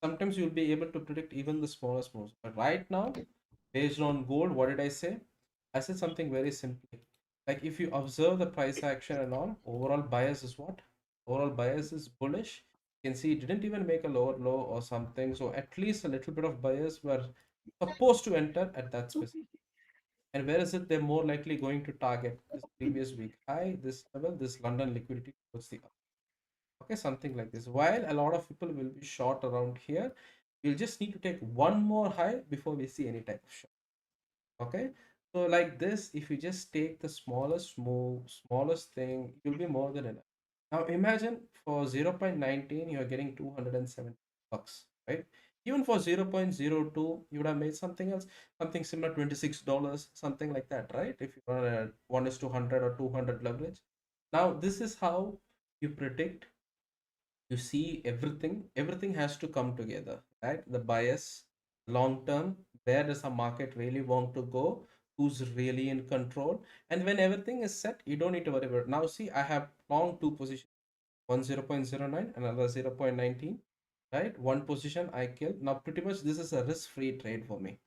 sometimes you'll be able to predict even the smallest moves. But right now, based on gold, what did I say? I said something very simply. Like if you observe the price action and all, overall bias is what? Overall bias is bullish. You can see it didn't even make a lower low or something. So at least a little bit of bias were supposed to enter at that specific. And where is it they're more likely going to target? This previous week high, this level, this London liquidity towards the up. Okay, something like this. While a lot of people will be short around here, we'll just need to take one more high before we see any type of short. Okay, so like this, if you just take the smallest move, smallest thing, you'll be more than enough. Now imagine for 0.19 you're getting 270 bucks, right? Even for 0.02 you would have made something else, something similar, $26, something like that, right? If you run a 1 is to 100 or 200 leverage. Now this is how you predict. You see, everything has to come together, right? The bias, long term, where does the market really want to go, who's really in control, and when everything is set, you don't need to worry about it. Now see, I have long two positions, one 0.09, another 0.19, right? One position I killed. Now pretty much this is a risk-free trade for me.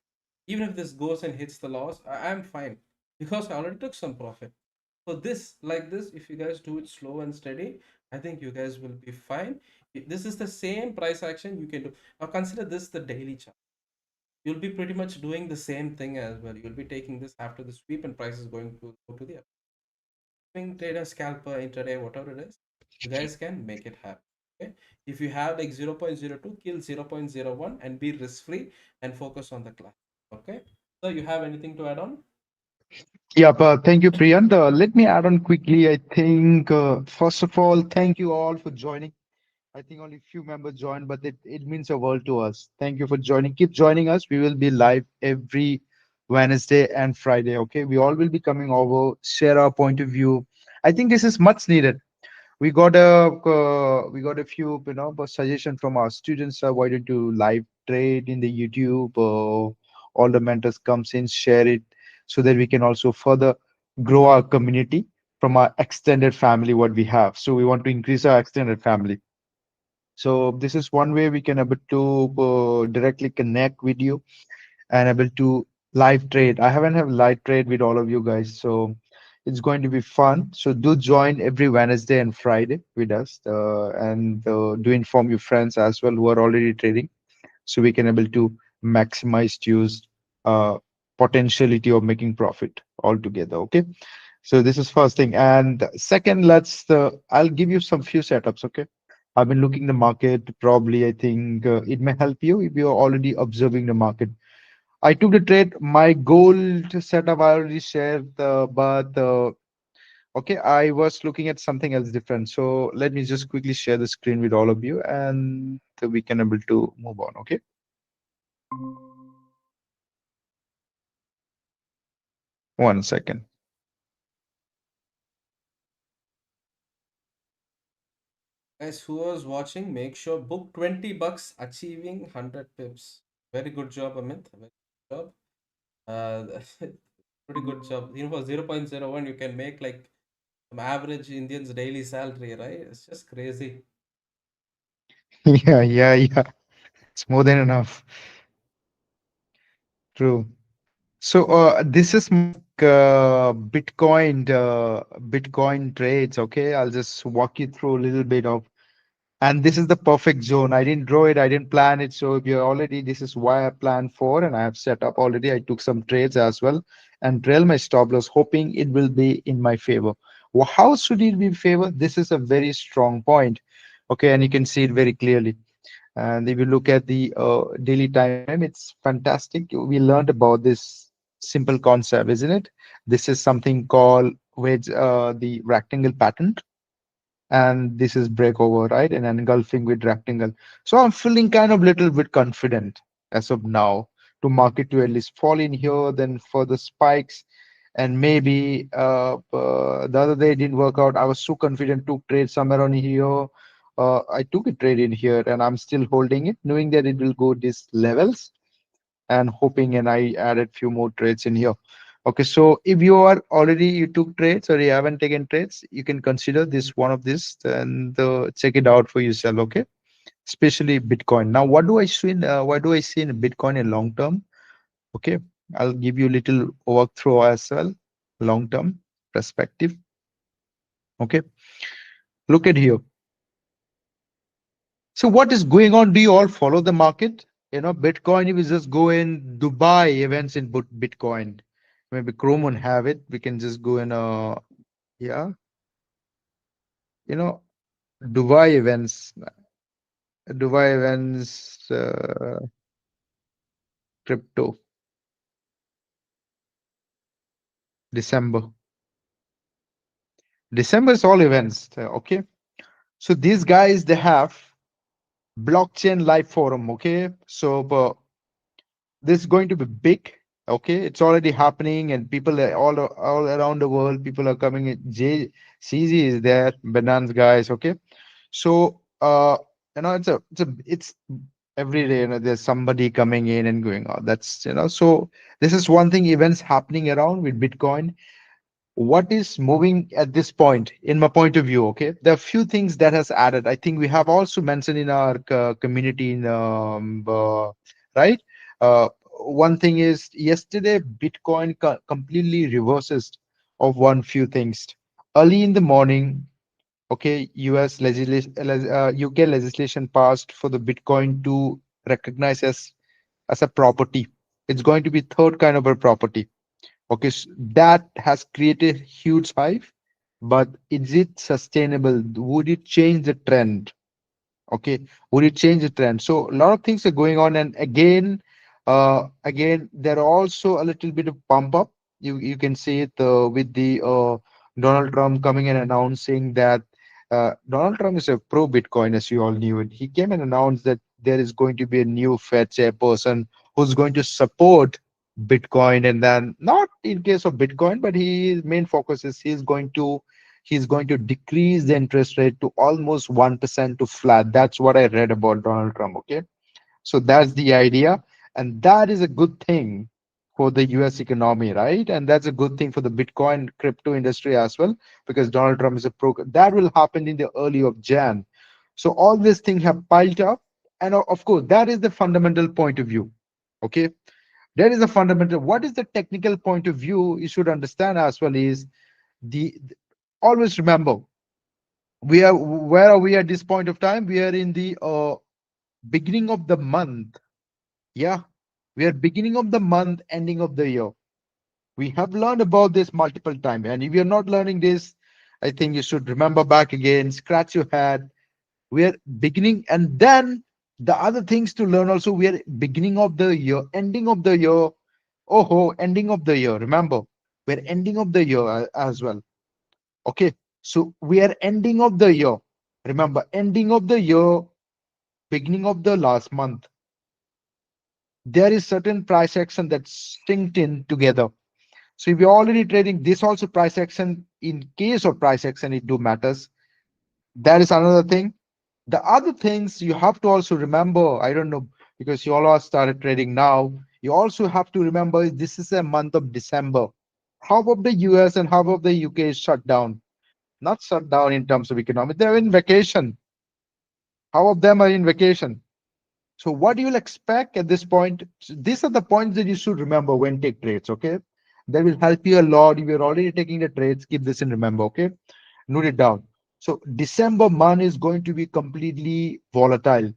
Even if this goes and hits the loss, I'm fine because I already took some profit. So this, like this, if you guys do it slow and steady, I think you guys will be fine. This is the same price action you can do. Now consider this the daily chart. You'll be pretty much doing the same thing as well. You'll be taking this after the sweep and price is going to go to the up. Swing trader, scalper, intraday, whatever it is, you guys can make it happen. Okay. If you have like 0.02, kill 0.01 and be risk free and focus on the class. Okay. So you have anything to add on? Yeah, but thank you, Priyan. Let me add on quickly. I think, first of all, thank you all for joining. I think only few members joined, but it means a world to us. Thank you for joining. Keep joining us. We will be live every Wednesday and Friday. Okay, we all will be coming over, share our point of view. I think this is much needed. We got a few suggestion from our students. Why don't you live trade in the YouTube? All the mentors comes in, share it, so that we can also further grow our community from our extended family what we have. So we want to increase our extended family. So this is one way we can able to directly connect with you and able to live trade. I haven't have live trade with all of you guys, so it's going to be fun. So do join every Wednesday and Friday with us, and do inform your friends as well who are already trading, so we can able to maximize use potentiality of making profit altogether. Okay, so this is first thing, and second, I'll give you some few setups. Okay, I've been looking the market. Probably, I think it may help you if you're already observing the market. I took the trade. My goal to setup I already shared, but okay, I was looking at something else different. So let me just quickly share the screen with all of you, and we can able to move on. Okay, one second. Guys, who was watching, make sure book 20 bucks, achieving 100 pips. Very good job, Amit. Very good job. Pretty good job. For 0.01, you can make like some average Indian's daily salary, right? It's just crazy. Yeah, yeah, yeah. It's more than enough. True. So this is my Bitcoin trades. Okay, I'll just walk you through a little bit of. And this is the perfect zone. I didn't draw it, I didn't plan it. So if you're already, this is why I planned for, and I have set up already. I took some trades as well and trail my stop loss, hoping it will be in my favor. Well, how should it be in favor? This is a very strong point. Okay, and you can see it very clearly. And if you look at the daily time frame, it's fantastic. We learned about this simple concept, isn't it? This is something called wedge, the rectangle pattern, and this is breakover, right? And engulfing with rectangle. So I'm feeling kind of little bit confident as of now to market to at least fall in here, then further spikes. And maybe the other day it didn't work out. I was so confident to trade somewhere on here. I took a trade in here and I'm still holding it, knowing that it will go these levels and hoping, and I added few more trades in here. Okay, so if you are already, you took trades or you haven't taken trades, you can consider this one of this and check it out for yourself. Okay, especially Bitcoin. Now, what do I see in Bitcoin in long term? Okay, I'll give you a little walkthrough as well, long term perspective. Okay, look at here. So what is going on? Do you all follow the market? Bitcoin, if we just go in Dubai events in Bitcoin, maybe Chrome won't have it. We can just go in, yeah, you know, Dubai events, Dubai events, crypto, December. December is all events. Okay. So these guys, they have blockchain live forum. Okay. So, this is going to be big. Okay, it's already happening, and people are all around the world, people are coming in. CZ is there, Binance guys. Okay, so it's every day, there's somebody coming in and going out. That's, so this is one thing, events happening around with Bitcoin. What is moving at this point, in my point of view? Okay, there are few things that has added. I think we have also mentioned in our community in right. One thing is, yesterday Bitcoin completely reverses of one few things. Early in the morning, okay, UK legislation passed for the Bitcoin to recognize as a property. It's going to be third kind of a property. Okay, that has created huge hype, but is it sustainable? Would it change the trend? Okay, would it change the trend? So a lot of things are going on, and again, there are also a little bit of pump up. You can see it with the Donald Trump coming and announcing that Donald Trump is a pro Bitcoin, as you all knew, and he came and announced that there is going to be a new Fed chairperson who's going to support Bitcoin, and then not in case of Bitcoin, but his main focus is he's going to decrease the interest rate to almost 1% to flat. That's what I read about Donald Trump. Okay. So that's the idea. And that is a good thing for the US economy, right? And that's a good thing for the Bitcoin crypto industry as well, because Donald Trump is a pro. That will happen in the early of Jan. So all these things have piled up. And of course, that is the fundamental point of view. Okay. That is a fundamental. What is the technical point of view? You should understand as well is the always remember, where are we at this point of time? We are in the beginning of the month. Yeah, we are beginning of the month, ending of the year. We have learned about this multiple times, and if you're not learning this, I think you should remember back again, scratch your head. We are beginning, and then the other things to learn also. We are beginning of the year, ending of the year. Oh, ending of the year. Remember, we're ending of the year as well. Okay, so we are ending of the year. Remember, ending of the year, beginning of the last month. There is certain price action that's synced in together. So if you're already trading this also price action, in case of price action, it do matters. That is another thing. The other things you have to also remember, I don't know, because you all are started trading now, you also have to remember this is a month of December. Half of the US and half of the UK is shut down. Not shut down in terms of economic, they're in vacation. Half of them are in vacation. So what you'll expect at this point, these are the points that you should remember when take trades. Okay, That will help you a lot. If you're already taking the trades, keep this in remember, okay? Note it down. So December month is going to be completely volatile.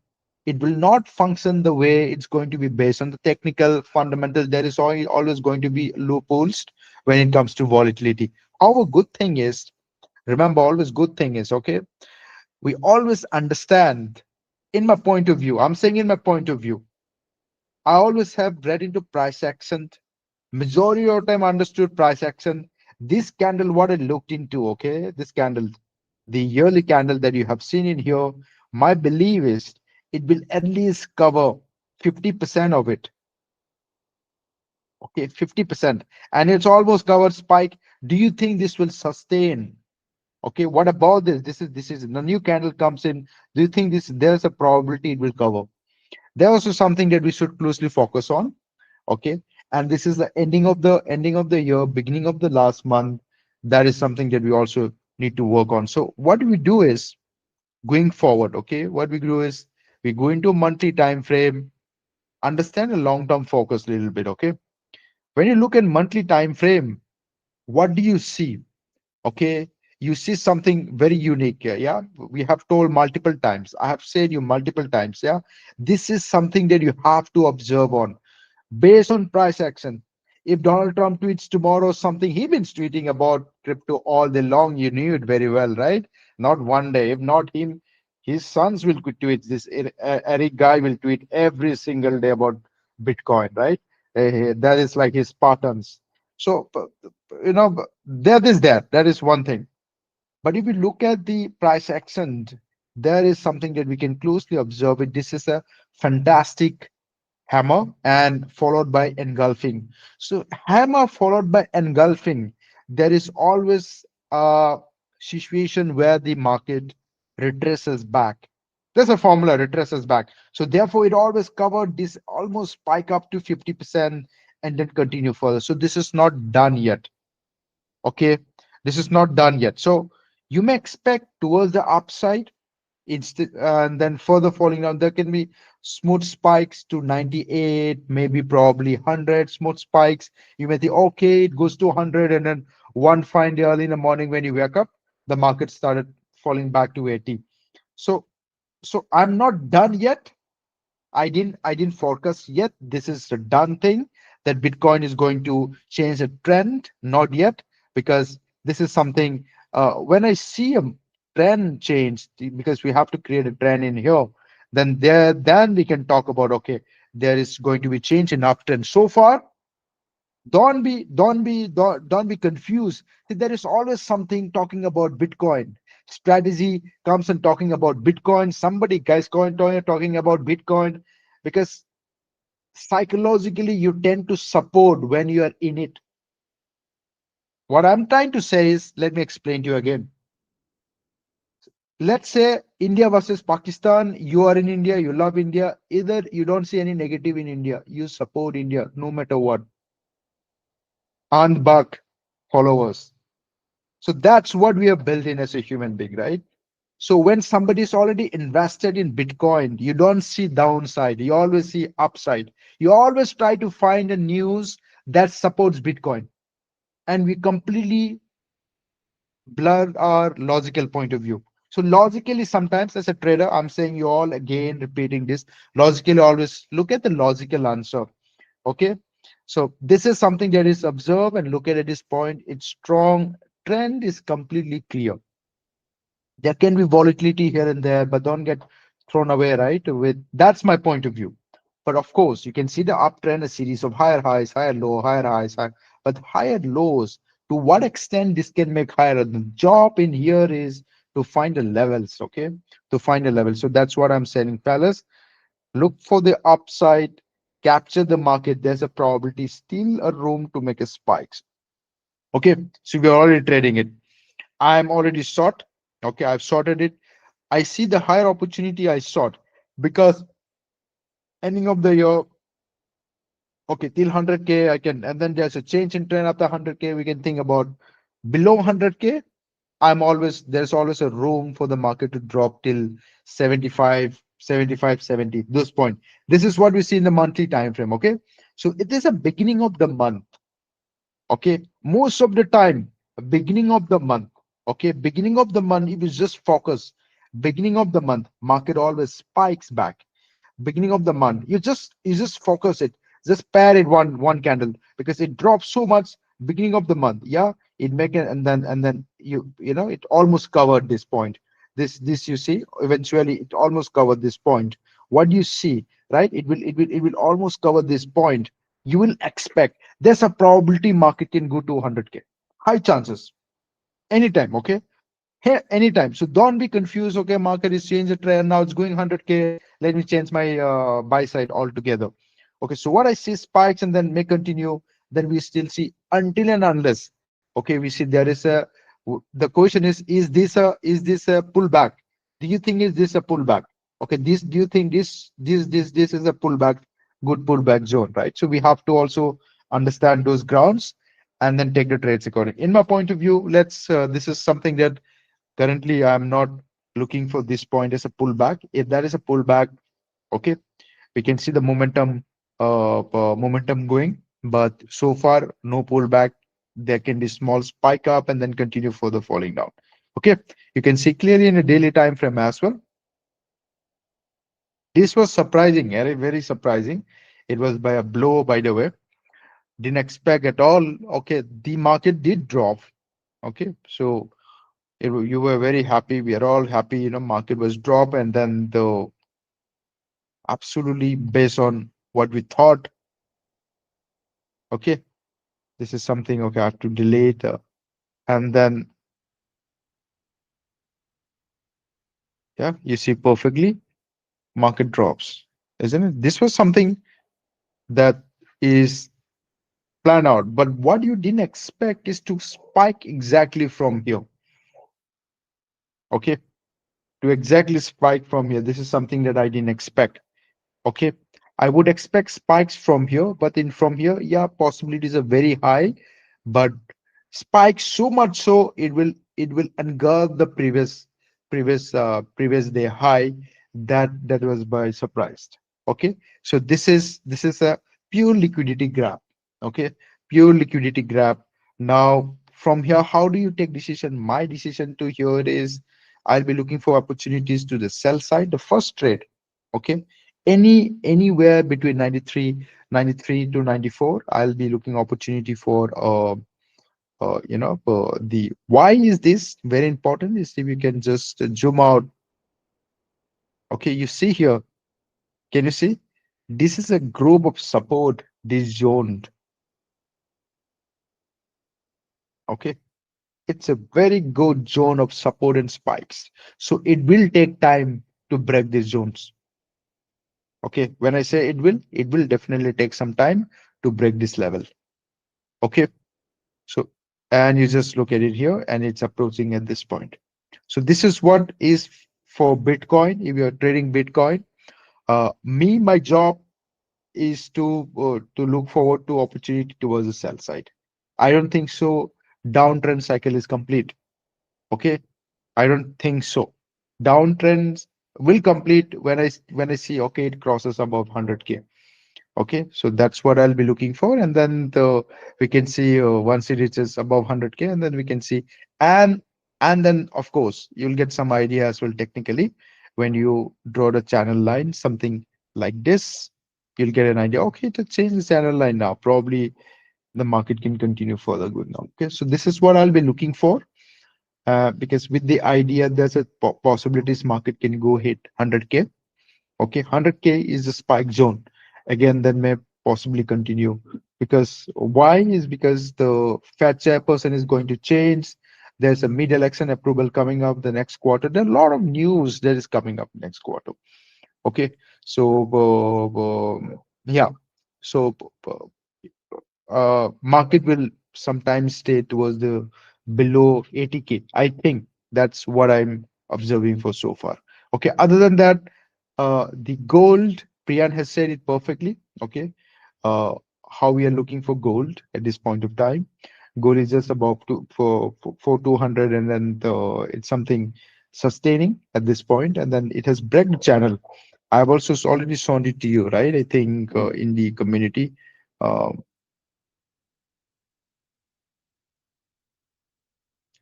It will not function the way it's going to be based on the technical fundamental. There is always going to be loopholes when it comes to volatility. Our good thing is, remember, always good thing is, okay, we always understand. In my point of view, I'm saying in my point of view, I always have read into price action. Majority of time understood price action. This candle, what I looked into, okay, this candle, the yearly candle that you have seen in here, my belief is it will at least cover 50% of it. Okay, 50%. And it's almost covered spike. Do you think this will sustain? Okay, what about this? This is the new candle comes in. Do you think there's a probability it will cover? There's also something that we should closely focus on. Okay, and this is the ending of the year, beginning of the last month. That is something that we also need to work on. So what we do is going forward, okay, what we do is we go into a monthly time frame, understand a long-term focus a little bit. Okay, when you look at monthly time frame, what do you see? Okay, you see something very unique here. Yeah, we have told multiple times, I have said you multiple times. Yeah, this is something that you have to observe on based on price action. If Donald Trump tweets tomorrow something, he been tweeting about crypto all day long. You knew it very well, right? Not one day. If not him, his sons will tweet this. Eric guy will tweet every single day about Bitcoin, right? That is like his patterns. So, that is that. That is one thing. But if you look at the price action, there is something that we can closely observe. It. This is a fantastic hammer and followed by engulfing. So hammer followed by engulfing, there is always a situation where the market retraces back. There's a formula, retraces back. So therefore it always covered this, almost spike up to 50% and then continue further. So this is not done yet. Okay, this is not done yet. So you may expect towards the upside instead, and then further falling down. There can be smooth spikes to 98, maybe probably 100 smooth spikes. You may think, okay, it goes to 100, and then one fine day early in the morning when you wake up, the market started falling back to 80. So I'm not done yet. I didn't forecast yet. This is a done thing that Bitcoin is going to change the trend. Not yet, because this is something. When I see a trend change, because we have to create a trend in here, then we can talk about, okay, there is going to be change in uptrend. So far, don't be confused. There is always something talking about Bitcoin. Strategy comes and talking about Bitcoin. Somebody guys talking about Bitcoin, because psychologically you tend to support when you are in it. What I'm trying to say is, let me explain to you again. Let's say India versus Pakistan. You are in India, you love India. Either you don't see any negative in India, you support India no matter what. And buck followers. So that's what we are built in as a human being, right? So when somebody is already invested in Bitcoin, you don't see downside, you always see upside. You always try to find a news that supports Bitcoin. And we completely blur our logical point of view. So logically, sometimes as a trader, I'm saying you all again repeating this, logically always look at the logical answer. Okay. So this is something that is observed and look at this point. It's strong. Trend is completely clear. There can be volatility here and there, but don't get thrown away, right? With that's my point of view. But of course, you can see the uptrend, a series of higher highs, higher low, higher highs, but higher lows. To what extent this can make higher? The job in here is to find the levels, okay? To find a level. So that's what I'm saying, fellas. Look for the upside, capture the market. There's a probability, still a room to make a spikes. Okay, so we're already trading it. I'm already short. Okay, I've sorted it. I see the higher opportunity I sought, because ending of the year, okay, till 100K I can, and then there's a change in trend after 100K. We can think about below 100K. There's always a room for the market to drop till 75, 75, 70. This point. This is what we see in the monthly time frame. Okay, so it is a beginning of the month. Okay, most of the time, beginning of the month. Okay, beginning of the month, if you just focus, beginning of the month, market always spikes back. Beginning of the month, you just focus it, just pair it one candle, because it drops so much beginning of the month. Yeah, it make it, and then you know it almost covered this point. This you see, eventually it almost covered this point. What do you see, right? It will almost cover this point. You will expect there's a probability market can go to 100K, high chances, anytime. Okay, here anytime. So don't be confused. Okay, market is changed the trend, now it's going 100K, let me change my buy side altogether. Okay, so what I see, spikes and then may continue, then we still see until and unless, okay, we see there is a, the question is this a pullback? Do you think is this a pullback? Okay, this, do you think this is a pullback, good pullback zone, right? So we have to also understand those grounds and then take the trades according. In my point of view, let's this is something that currently I'm not looking for this point as a pullback. If that is a pullback, okay, we can see the momentum going, but so far no pullback. There can be small spike up and then continue further falling down. Okay, you can see clearly in a daily time frame as well. This was surprising, very, very surprising. It was by a blow, by the way. Didn't expect at all. Okay, the market did drop. Okay, so you were very happy. We are all happy. You know, market was drop, and then the absolutely based on what we thought. Okay, this is something. Okay, I have to delete, and then yeah, you see perfectly market drops, isn't it? This was something that is planned out, but what you didn't expect is to spike exactly from here. Okay, to exactly spike from here. This is something that I didn't expect. Okay, I would expect spikes from here, but in from here, yeah, possibilities are very high, but spikes so much so it will engulf the previous day high. That was by surprised. Okay, so this is a pure liquidity grab. Okay, pure liquidity grab. Now from here, how do you take decision? My decision to here is I'll be looking for opportunities to the sell side, the first trade. Okay, anywhere between 93 to 94, I'll be looking opportunity for the why is this very important is if you can just zoom out. Okay, you see here, can you see this is a group of support disjoined. Okay, it's a very good zone of support and spikes, so it will take time to break these zones. Okay, when I say it will definitely take some time to break this level. Okay, so, and you just look at it here and it's approaching at this point. So this is what is for Bitcoin. If you're trading Bitcoin, my job is to look forward to opportunity towards the sell side. I don't think so. Downtrend cycle is complete. Okay, I don't think so. Downtrends will complete when I see okay it crosses above 100K. Okay, so that's what I'll be looking for, and then we can see once it reaches above 100K, and then we can see, and and then of course you'll get some idea as well technically when you draw the channel line, something like this, you'll get an idea. Okay, to change the channel line now, probably the market can continue further going on. Okay, so this is what I'll be looking for, because with the idea there's a possibilities market can go hit 100K. Okay, 100K is the spike zone. Again, then may possibly continue, because why is because the Fed chairperson is going to change. There's a mid-election approval coming up the next quarter. There are a lot of news that is coming up next quarter. Okay, so yeah, so market will sometimes stay towards the below 80K. I think that's what I'm observing for so far. Okay, other than that, the gold, Priyan has said it perfectly. Okay, how we are looking for gold at this point of time. Gold is just about for 200, and then it's something sustaining at this point, and then it has break the channel. I've also already shown it to you, right? I think in the community. Uh,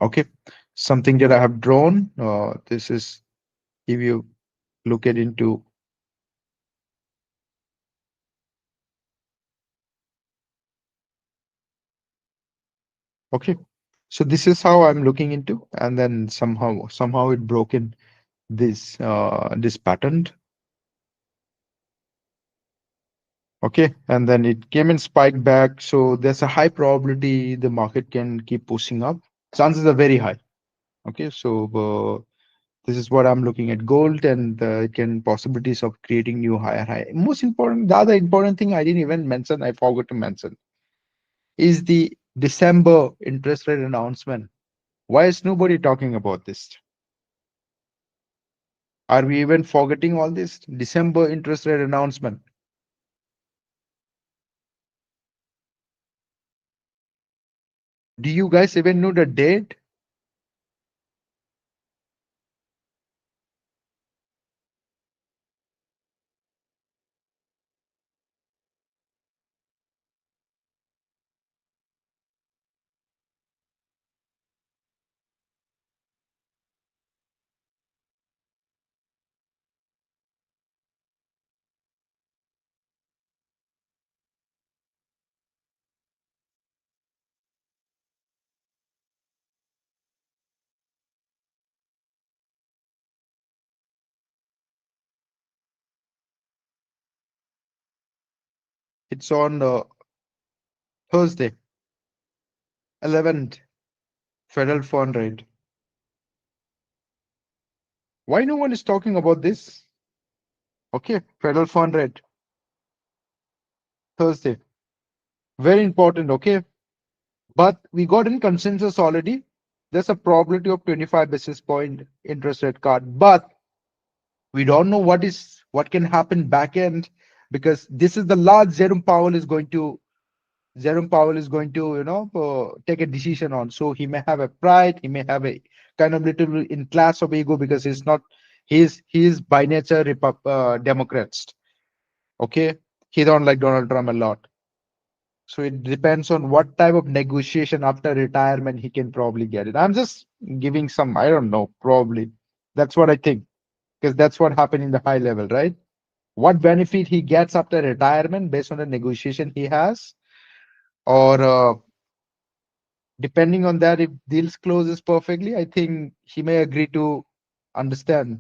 Okay, something that I have drawn. This is, if you look at into, okay, so this is how I'm looking into, and then somehow it broken this pattern. Okay, and then it came and spiked back. So there's a high probability the market can keep pushing up. Chances are very high. Okay, so this is what I'm looking at gold, and it can possibilities of creating new higher high. Most important, the other important thing I didn't even mention, I forgot to mention, is the December interest rate announcement. Why is nobody talking about this? Are we even forgetting all this? December interest rate announcement. Do you guys even know the date? It's on Thursday, 11th, federal fund rate. Why no one is talking about this? Okay, federal fund rate, Thursday. Very important, okay? But we got in consensus already. There's a probability of 25 basis point interest rate cut, but we don't know what can happen back end, because this is the last Jerome Powell is going to, take a decision on. So he may have a pride, he may have a kind of little in class of ego, because he's not, he is by nature Democrats. Okay, he don't like Donald Trump a lot. So it depends on what type of negotiation after retirement he can probably get it. I'm just giving some, I don't know, probably. That's what I think, because that's what happened in the high level, right? What benefit he gets after retirement based on the negotiation he has, or depending on that, if deals closes perfectly, I think he may agree to understand,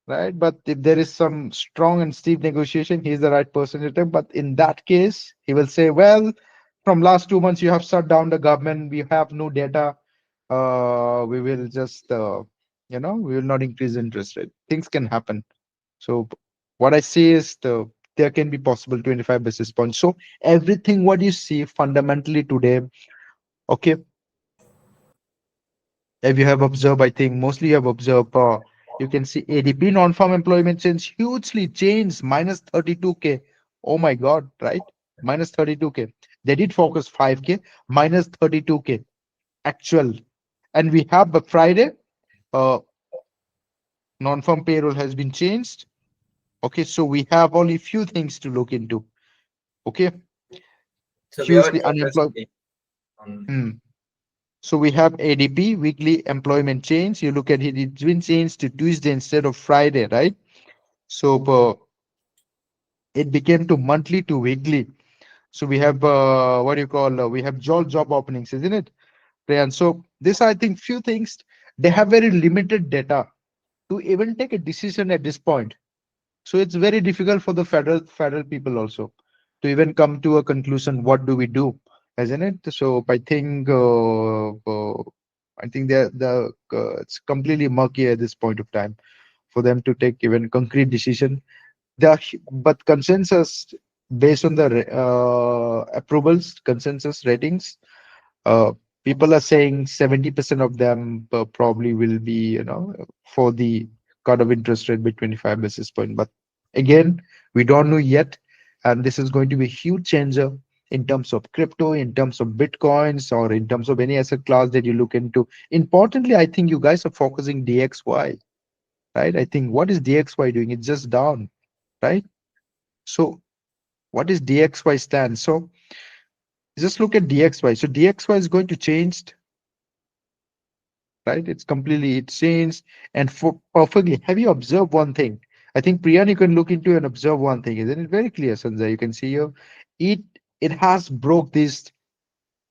right? But if there is some strong and steep negotiation, he's the right person to take. But in that case, he will say, well, from last 2 months, you have shut down the government. We have no data. We will just, we will not increase interest rate. Things can happen. So what I see is there can be possible 25 basis points. So everything what you see fundamentally today, okay, if you have observed, I think mostly you have observed, you can see ADP non-farm employment change hugely changed, minus 32K. Oh my God, right? Minus 32K. They did focus 5K, minus 32K actual. And we have the Friday, uh, non-farm payroll has been changed. Okay, so we have only few things to look into. Okay, So we have a hugely progress unemployed. update on. Hmm. So we have ADP weekly employment change. You look at it, it's been changed to Tuesday instead of Friday, right? So it became to monthly to weekly. So we have what do you call? We have job openings, isn't it? And so this, I think, few things, they have very limited data to even take a decision at this point. So it's very difficult for the federal people also to even come to a conclusion. What do we do, isn't it? So I think it's completely murky at this point of time for them to take even concrete decision. But consensus based on the approvals, consensus ratings, uh, people are saying 70% of them probably will be, for the cut of interest rate by 25 basis point. But again, we don't know yet, and this is going to be a huge changer in terms of crypto, in terms of bitcoins, or in terms of any asset class that you look into. Importantly, I think you guys are focusing DXY, right? I think what is DXY doing? It's just down, right? So what is DXY stand? So just look at DXY. So DXY is going to change. right? It's changed and for perfectly. Have you observed one thing? I think Priyan, you can look into and observe one thing. Isn't it very clear, Sanjay? You can see here, it it has broke this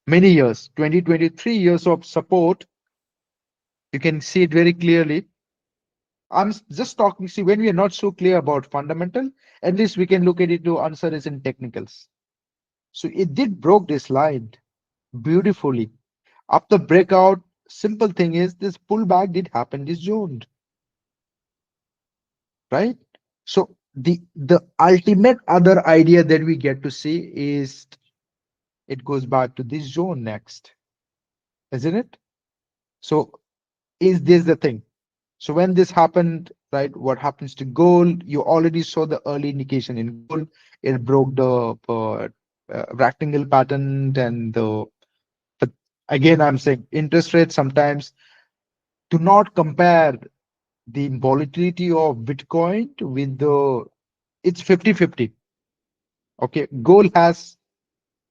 many years, 23 years of support. You can see it very clearly. Just talking, see, when we are not so clear about fundamental, at least we can look at it to answer is in technicals. So it did broke this line beautifully. After breakout, simple thing is this pullback did happen this zone, right? So the ultimate other idea that we get to see is it goes back to this zone next, isn't it? So is this the thing? So when this happened, right, what happens to gold? You already saw the early indication in gold. It broke the rectangle pattern and the. But again, I'm saying interest rates sometimes do not compare the volatility of Bitcoin with the. It's 50-50. Okay, gold has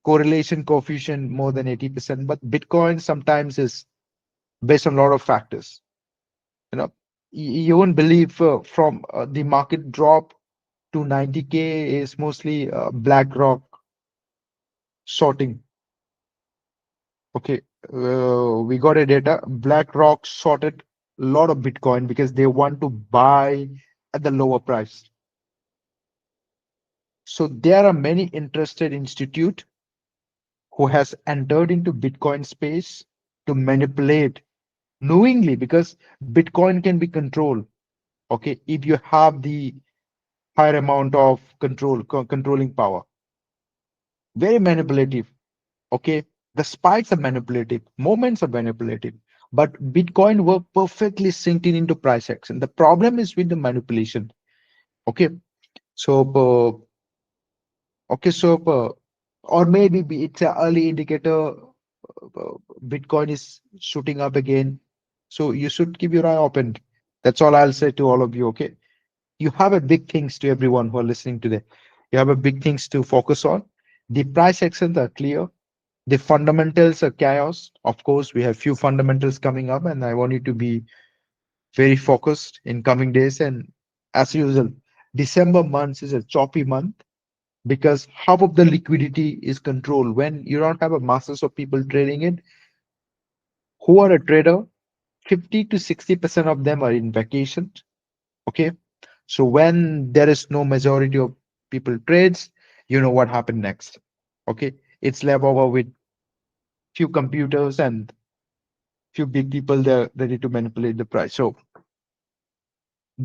correlation coefficient more than 80%, but Bitcoin sometimes is based on a lot of factors. You know, you won't believe from the market drop to 90K is mostly BlackRock shorting. Okay, we got a data. BlackRock shorted a lot of Bitcoin because they want to buy at the lower price. So there are many interested institute who has entered into Bitcoin space to manipulate knowingly because Bitcoin can be controlled. Okay, if you have the higher amount of controlling power, very manipulative. Okay, the spikes are manipulative, moments are manipulative, but Bitcoin were perfectly synced in into price action. The problem is with the manipulation. Okay, so or maybe it's an early indicator. Bitcoin is shooting up again, so you should keep your eye open. That's all I'll say to all of you. Okay, you have a big things to everyone who are listening today. You have a big things to focus on. The price actions are clear. The fundamentals are chaos. Of course, we have few fundamentals coming up, and I want you to be very focused in coming days. And as usual, December month is a choppy month because half of the liquidity is controlled. When you don't have a masses of people trading it, who are a trader, 50 to 60% of them are in vacation. Okay. So when there is no majority of people trades, you know what happened next. Okay. It's left over with few computers and few big people there ready to manipulate the price. So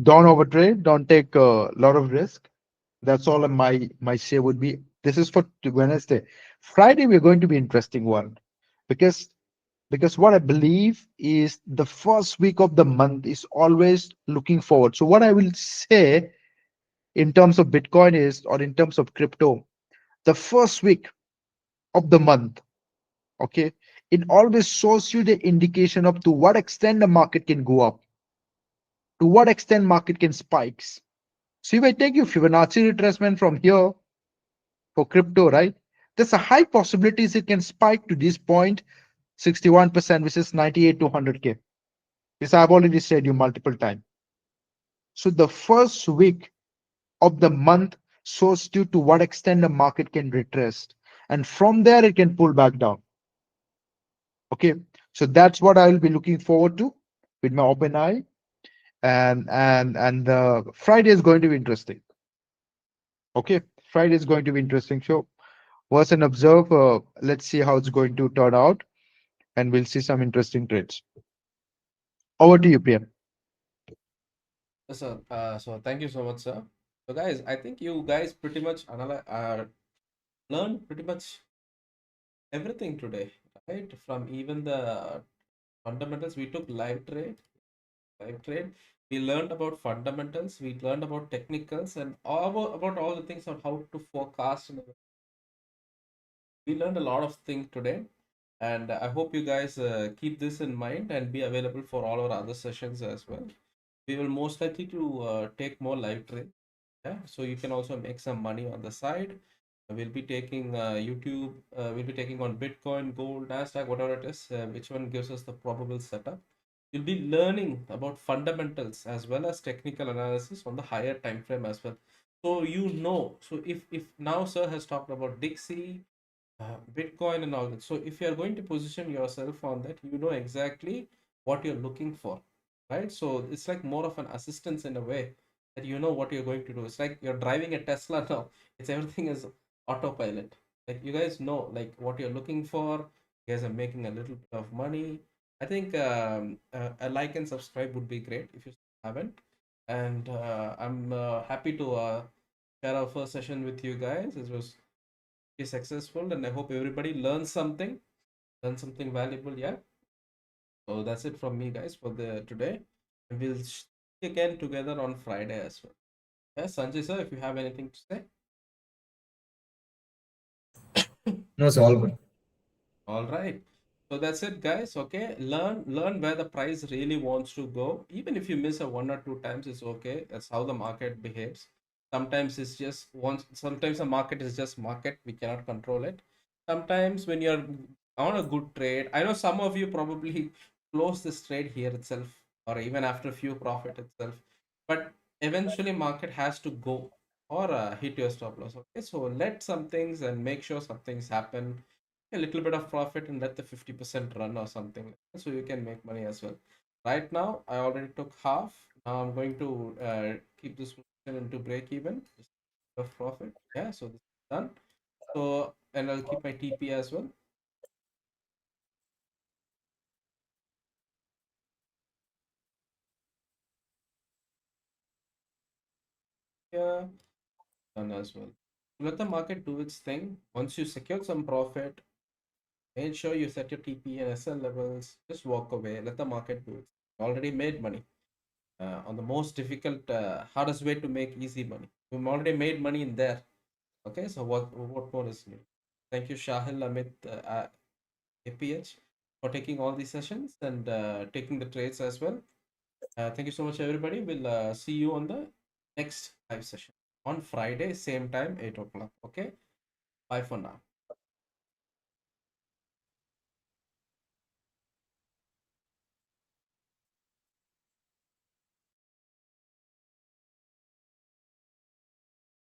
don't overtrade, don't take a lot of risk. That's all my say would be. This is for Wednesday. Friday, we're going to be interesting one because what I believe is the first week of the month is always looking forward. So what I will say in terms of Bitcoin is, or in terms of crypto, the first week of the month, okay, it always shows you the indication of to what extent the market can go up, to what extent market can spikes. So if I take you Fibonacci retracement from here for crypto, right? There's a high possibilities it can spike to this point, 61%, which is 98 to 100K. This I've already said you multiple times. So the first week of the month shows you to what extent the market can retrace. And from there, it can pull back down. Okay. So that's what I will be looking forward to with my open eye. And Friday is going to be interesting. Okay. Friday is going to be interesting. So watch and observe. Let's see how it's going to turn out. And we'll see some interesting trades. Over to you, PM. Yes, sir. So thank you so much, sir. So guys, I think you guys pretty much learned pretty much everything today, right? From even the fundamentals, we took live trade. We learned about fundamentals. We learned about technicals and about all the things on how to forecast. And we learned a lot of things today. And I hope you guys keep this in mind and be available for all our other sessions as well. We will most likely to take more live trade. Yeah, so you can also make some money on the side. We'll be taking YouTube. We'll be taking on Bitcoin, gold, NASDAQ, whatever it is. Which one gives us the probable setup? You'll be learning about fundamentals as well as technical analysis on the higher time frame as well. So so if now sir has talked about Dixie, Bitcoin and all that. So if you're going to position yourself on that, you know exactly what you're looking for, right? So it's like more of an assistance in a way that you know what you're going to do. It's like you're driving a Tesla now. It's everything is autopilot. Like you guys know like what you're looking for. You guys are making a little bit of money. I think a like and subscribe would be great if you haven't. And I'm happy to share our first session with you guys. It was be successful, and I hope everybody learn something valuable. Yeah, so that's it from me guys for the today, and we'll see again together on Friday as well. Yeah, Sanjay sir, if you have anything to say. No, it's all good. All right. So that's it, guys. Okay. Learn where the price really wants to go. Even if you miss a one or two times, it's okay. That's how the market behaves. Sometimes it's just once, sometimes the market is just market. We cannot control it. Sometimes when you're on a good trade, I know some of you probably close this trade here itself, or even after a few profit itself. But eventually market has to go or hit your stop loss. Okay. So let some things and make sure some things happen a little bit of profit and let the 50% run or something like that, so you can make money as well. Right now I already took half. Now I'm going to keep this position into break even just of profit. Yeah, so this is done. So and I'll keep my TP as well. Yeah, done as well. Let the market do its thing. Once you secure some profit, make sure you set your TP and SL levels. Just walk away, let the market do it. Already made money on the most difficult, hardest way to make easy money. We've already made money in there. Okay, so what more is new? Thank you, Shahil, Amit, APH, for taking all these sessions and taking the trades as well. Thank you so much, everybody. We'll see you on the next live session on Friday, same time, 8 o'clock. Okay, bye for now.